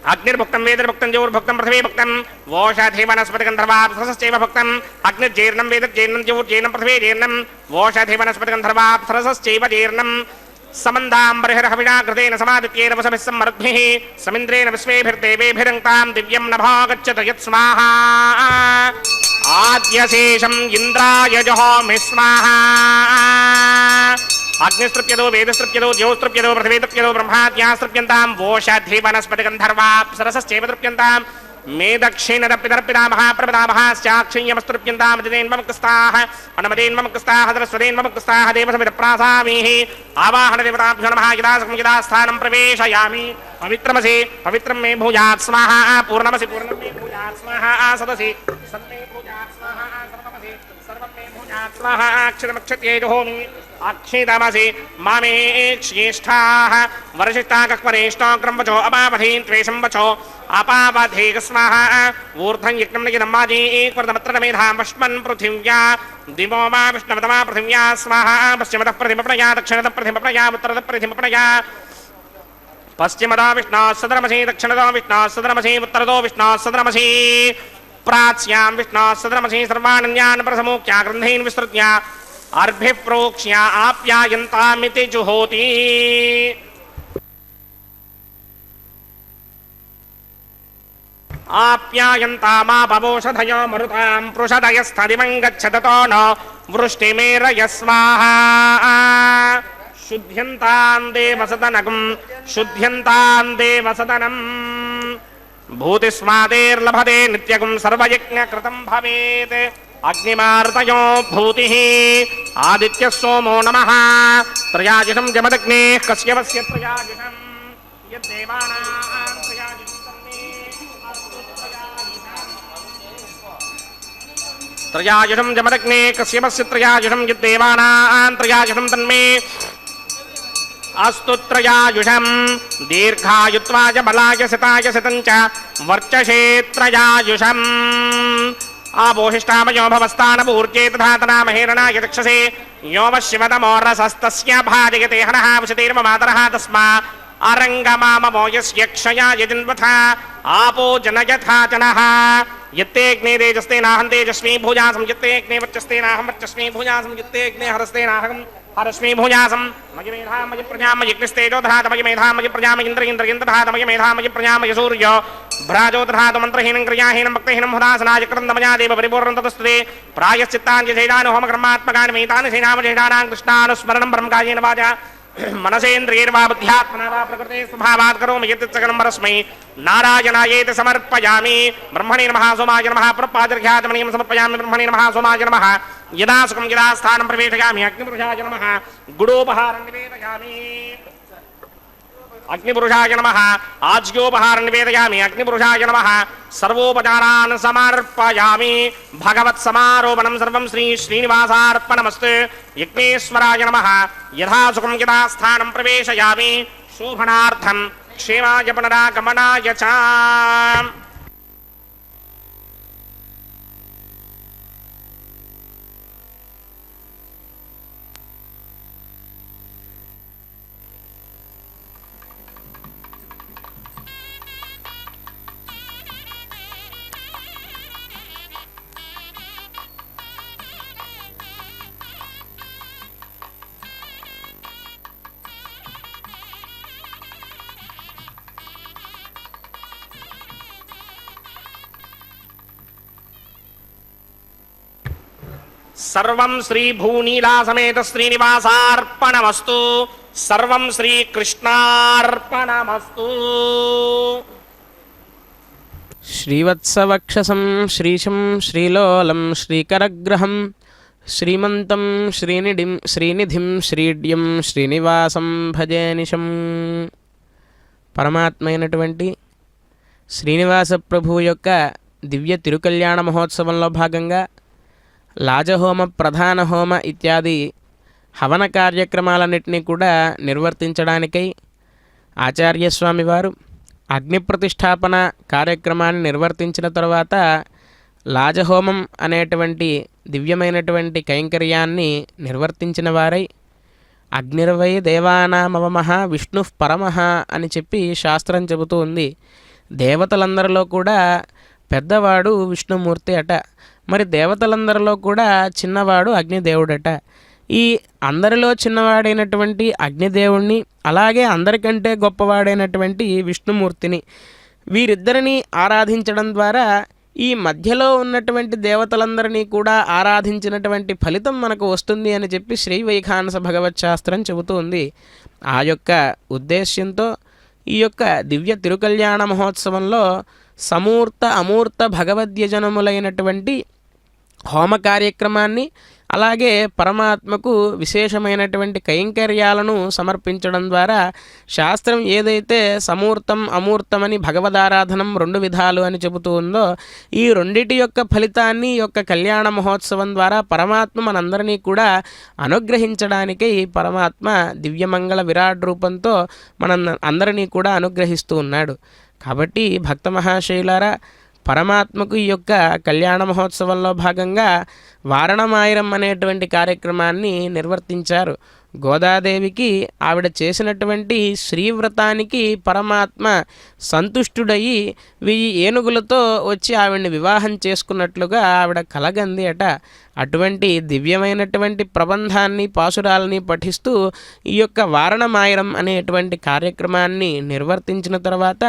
अग्निर्भुक्तं वेदर्भुक्तं ज्योर्भुक्तं पृथिवी भुक्तं वोषधि वनस्पतिगन्धर्वाप्सरसश्चैव भुक्तं अग्निर्जीर्णं वेदर्जीर्णं ज्योर्जीर्णं पृथिवी जीर्णं वोषधि वनस्पतिगन्धर्वाप्सरसश्चैव जीर्णं समन्दाम्बरिहरहविषा कृतेन समादित्येन वसभिः सम्मरुद्भिः समिन्द्रेण विश्वेभिर्देवेभिरङ्क्तां दिव्यं नभो गच्छत यत् स्वाहा. ఆద్యశేషం ఇంద్రాయ జుహోమి స్వాహా అగ్నిస్తృప్యదో వేదస్తృప్యదో ద్యోస్తృప్యదో పృథివీతృప్యదో బ్రహ్మాద్యాస్తృప్యంతాం ఓషధి వనస్పతి గంధర్వాప్సరసశ్చైవ తృప్యంతాం మే దక్షిణదప్పిదర్పిదామః ప్రపదామః అనమదేన్మముక్స్తాః సరస్వదేన్మముక్స్తాః దేవసమిదప్రాసామీః ఆవాహన దేవతాభ్యో నమః యదా స్థానం ప్రవేశయామి పవిత్రమసి పవిత్రం మే భూయాత్ స్వాహా పూర్ణమసి పూర్ణం మే భూయాత్ స్వాహా సదసి సన్మే భూయాత్ స్వాహా సర్వమసి సర్వం మే భూయాత్ స్వాహా అక్షరమక్షత్యేజోమి అక్షితమసి మామే జ్యేష్ఠాః వరసిష్ఠా కక్వరేష్ఠోగ్రం వచో అపావధీన్ త్వేషం వచో అపావధీక స్వాహా ఊర్ధ్వం యజ్ఞం నగినం మాజీకృతమత్రమేధాం వష్మన్ పృథివ్యా దివో మా విష్ణవతమా పృథివ్యా స్వాహా పశ్చిమతః ప్రతిమప్రయా దక్షిణతః ప్రతిమప్రయా ఉత్తరతః ప్రతిమప్రయా పశ్చిమదా విష్ణా సదరమసి దక్షిణదో విష్ణా సదరమసి ఉత్తరదో విష్ణా సదరమసి ప్రాచ్యాం విష్ణా సదరమసి సర్వాణన్యాన్ ప్రసమోక్త్యా గ్రంథీన్ విస్తృత్య అర్భి ప్రోక్ష్య ఆప్యాయంతామితి జుహోతి ఆప్యాయంతామాపవోషధయో మరుతాం పృషదయస్థదిమం గచ్చతతో న వృష్టిమేరయ స్వాహా శుద్ధ్యంతాం దేవసదనకం శుద్ధ్యంతాం దేవసదనం భూతిస్మాదేర్లభతే నిత్యకం సర్వయజ్ఞకృతం భవేత్ అగ్నిమార్తయో భూతి ఆదిత్య సోమో నమః త్రయాజిషం జమదగ్నే కశ్యపస్య త్రయాజిషం యద్దేవానాం త్రయాజిషం తన్మే అస్తు త్రయాజిషం జమదగ్నే కశ్యపస్య త్రయాజిషం యద్దేవానాం త్రయాజిషం తన్మే అస్తు త్రయాయుషం దీర్ఘాయుత్వాయ బలాయ శతాయ శతంచ వర్చసే త్రయాయుషం ఆపోహిష్టామయో భవస్థానపూర్జే తథాతనా మహేరణాయ చక్షసే యోమ శివతమోరసస్తస్య భాజయతే హనః వశతేర్మమాతరః తస్మా అరంగమామమో యస్య క్షయాయ జన్వథా ఆపో జనయథా జనః యత్తేగ్నే తేజస్తేనాహం తేజస్మీ భూజాసం యత్తేగ్నే వర్చస్తేనాహం వర్చస్మీ భూజాసం యత్తేగ్నే హరస్తేనాహం హరస్మీ భూజాసం మయి మేధామయి ప్రజామయి అగ్నిస్తేజో దధాతమయి మేధామయి ప్రజామయి ఇంద్రయింద్రయింద్ర దధాతమయి మేధామయి ప్రజామయి సూర్యో భ్రాజో దధాతు మంత్రహీనం క్రియాహీనం భక్తహీనం హుదాసనాయ కృతందమయా దేవ పరిపూర్ణం తతస్తుతే ప్రాయశ్చిత్తాని శైలాను హోమకర్మాత్మకాని మేతాని శైనామశైలానాం కృష్ణానుస్మరణం బ్రహ్మకాయేన వాచా మనసేంద్రియైర్వా బుద్ధ్యాత్మనా వా ప్రకృతే స్వభావాత్ కరోమి యత్సకలం పరస్మై నారాయణాయేతి సమర్పయామి బ్రహ్మణే నమః సోమాయ నమః పురపాదర్ఘ్యాతమనీయం సమర్పయామి బ్రహ్మణే నమః సోమాయ నమః యదా సుఖం యదా స్థానం ప్రవేశయామి అగ్నిపురుషాయ నమః గుడోపహారం నివేదయామి అగ్నిపురుషాయ నమః ఆజ్యోపహారం నివేదయామి అగ్నిపురుషాయ నమః సర్వోపచారాన్ సమర్పయామి భగవత్ సమారోపణం సర్వం శ్రీ శ్రీనివాసార్పణమస్తు యజ్ఞేశ్వరాయ నమః యథా సుఖం యదా స్థానం ప్రవేశయామి శోభనార్థం క్షేమాయ పునరాగమనాయ చ సర్వం శ్రీ భూనీలా సమేత శ్రీనివాసార్పణమస్తు సర్వం శ్రీకృష్ణార్పణమస్తు శ్రీవత్సవక్షసం శ్రీశం శ్రీలోలం శ్రీకరగ్రహం శ్రీమంతం శ్రీనిధిం శ్రీడ్యం శ్రీనివాసం భజే నిశం. పరమాత్మైనటువంటి శ్రీనివాస ప్రభువు యొక్క దివ్య తిరుకల్యాణ మహోత్సవంలో భాగంగా లాజహోమ ప్రధాన హోమ ఇత్యాది హవన కార్యక్రమాలన్నింటినీ కూడా నిర్వర్తించడానికై ఆచార్యస్వామి వారు అగ్ని ప్రతిష్టాపన కార్యక్రమాన్ని నిర్వర్తించిన తర్వాత లాజహోమం అనేటువంటి దివ్యమైనటువంటి కైంకర్యాన్ని నిర్వర్తించిన వారై అగ్నిర్వై దేవానామవమః విష్ణు పరమః అని చెప్పి శాస్త్రం చెబుతూ ఉంది. దేవతలందరిలో కూడా పెద్దవాడు విష్ణుమూర్తి అట. మరి దేవతలందరిలో కూడా చిన్నవాడు అగ్నిదేవుడట. ఈ అందరిలో చిన్నవాడైనటువంటి అగ్నిదేవుణ్ణి అలాగే అందరికంటే గొప్పవాడైనటువంటి విష్ణుమూర్తిని వీరిద్దరిని ఆరాధించడం ద్వారా ఈ మధ్యలో ఉన్నటువంటి దేవతలందరినీ కూడా ఆరాధించినటువంటి ఫలితం మనకు వస్తుంది అని చెప్పి శ్రీ వైఖానస భగవత్ శాస్త్రం చెబుతుంది. ఆ యొక్క ఉద్దేశ్యంతో ఈ యొక్క దివ్య తిరుకల్యాణ మహోత్సవంలో సమూర్త అమూర్త భగవద్యజనములైనటువంటి హోమ కార్యక్రమాన్ని అలాగే పరమాత్మకు విశేషమైనటువంటి కైంకర్యాలను సమర్పించడం ద్వారా శాస్త్రం ఏదైతే సమూర్తం అమూర్తమని భగవదారాధనం 2 విధాలు అని చెబుతూ ఉందో ఈ రెండిటి యొక్క ఫలితాన్ని ఈ యొక్క కళ్యాణ మహోత్సవం ద్వారా పరమాత్మ మనందరినీ కూడా అనుగ్రహించడానికై పరమాత్మ దివ్యమంగళ విరాట్ రూపంతో అందరినీ కూడా అనుగ్రహిస్తూ ఉన్నాడు. కాబట్టి భక్త మహాశైలారా, పరమాత్మకు ఈ యొక్క కళ్యాణ మహోత్సవంలో భాగంగా వారణమాయిరం అనేటువంటి కార్యక్రమాన్ని నిర్వర్తించారు. గోదాదేవికి ఆవిడ చేసినటువంటి శ్రీవ్రతానికి పరమాత్మ సంతుష్టుడయి 1000 ఏనుగులతో వచ్చి ఆవిడ్ని వివాహం చేసుకున్నట్లుగా ఆవిడ కలగంది అట. అటువంటి దివ్యమైనటువంటి ప్రబంధాన్ని పాసురాలని పఠిస్తూ ఈ యొక్క వారణమాయిరం అనేటువంటి కార్యక్రమాన్ని నిర్వర్తించిన తర్వాత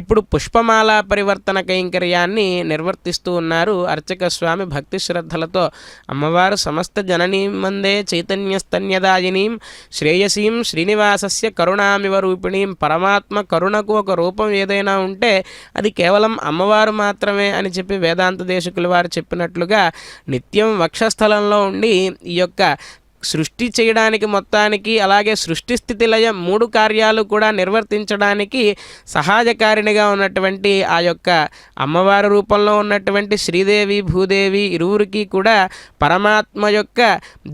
ఇప్పుడు పుష్పమాల పరివర్తన కైంకర్యాన్ని నిర్వర్తిస్తూ ఉన్నారు అర్చక స్వామి భక్తి శ్రద్ధలతో. అమ్మవారు సమస్త జననీం వందే చైతన్యస్తన్యదాయినీం శ్రేయసీం శ్రీనివాసస్య కరుణామివ రూపిణీం. పరమాత్మ కరుణకు ఒక రూపం ఏదైనా ఉంటే అది కేవలం అమ్మవారు మాత్రమే అని చెప్పి వేదాంత దేశకుల వారు చెప్పినట్లుగా నిత్యం వక్షస్థలంలో ఉండి ఈ యొక్క సృష్టి చేయడానికి మొత్తానికి అలాగే సృష్టి స్థితి లయ 3 కార్యాలు కూడా నిర్వర్తించడానికి సహాయకారిణిగా ఉన్నటువంటి ఆ యొక్క అమ్మవారి రూపంలో ఉన్నటువంటి శ్రీదేవి భూదేవి ఇరువురికి కూడా పరమాత్మ యొక్క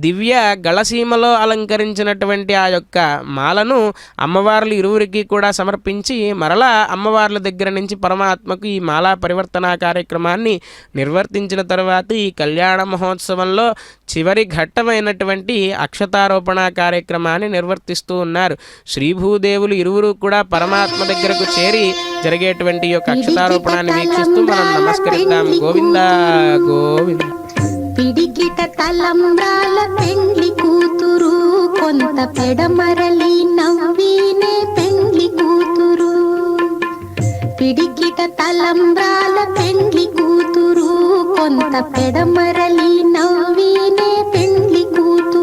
దివ్య గళసీమలో అలంకరించినటువంటి ఆ యొక్క మాలను అమ్మవార్లు ఇరువురికి కూడా సమర్పించి మరలా అమ్మవార్ల దగ్గర నుంచి పరమాత్మకు ఈ మాలా పరివర్తన కార్యక్రమాన్ని నిర్వర్తించిన తర్వాత ఈ కళ్యాణ మహోత్సవంలో చివరి ఘట్టమైనటువంటి అక్షతారోపణ కార్యక్రమాన్ని నిర్వర్తిస్తూ ఉన్నారు. శ్రీభూదేవులు ఇరువురు కూడా పరమాత్మ దగ్గరకు చేరి జరిగేటువంటి యొక్క అక్షతారోపణాన్ని వీక్షిస్తూ మనం నమస్కరిద్దాం. గోవిందా గోవింద. పిడికిట తలంబ్రాల పెండ్లి కూతురు, కొంత పెడమరలి నవ్వినే పెండ్లి కూతురు. పిడికిట తలంబ్రాల పెండ్లి కూతురు, కొంత పెడమరలి నవ్వినే పెండ్లి కూతురు.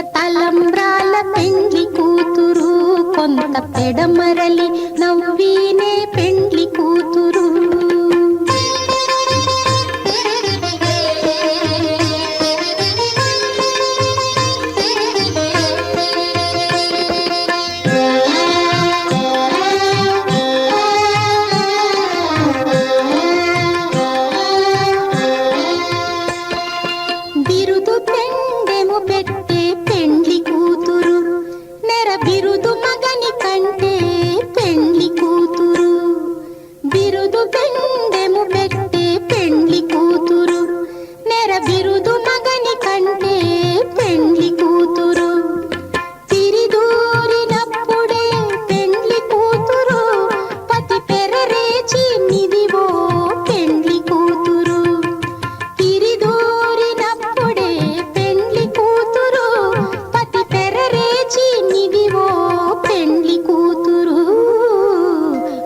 తలంబ్రాల పెండ్లి కూతురు, కొంత పెడమరలి నవ్వినే పెండ్లి కూతురు. బిరుదు పెండెము పెట్టే పెండ్లి కూతురు, నెర బిరుదు మగని కంటే పెండ్లి కూతురు. బిరుదు పెండెము పెట్టే పెండ్లి కూతురు, నెర బిరుదు మగని కంటే పెండ్లి కూతురు. తిరిదూరినప్పుడే పెండ్లి కూతురు, పతి పెరరేచి నిదివో పెండ్లి కూతురు. తిరిదూరినప్పుడే పెండ్లి కూతురు, పతి పెరరేచి నిదివో పెండ్లి కూతురు.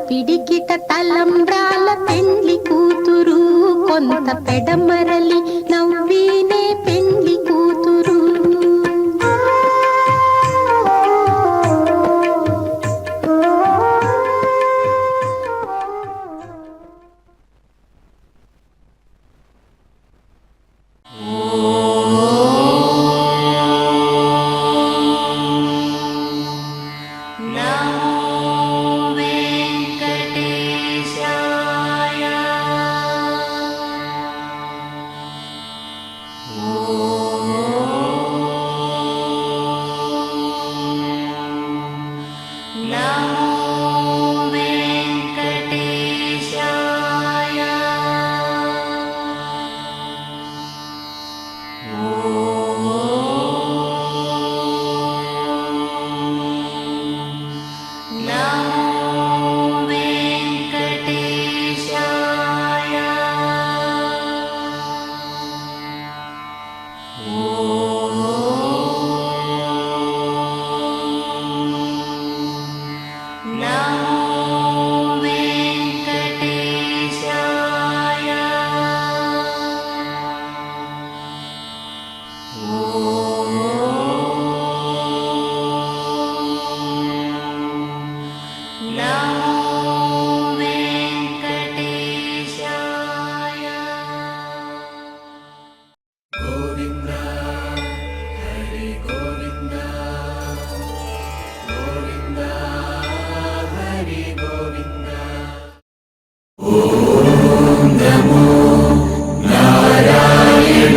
పిడికిట తలంబ్రాల పెండ్లి కూతురు, కొంత పెడమరలి నవ్వినే పెండ్లి కూతురు. ఓం నమో నారాయణాయ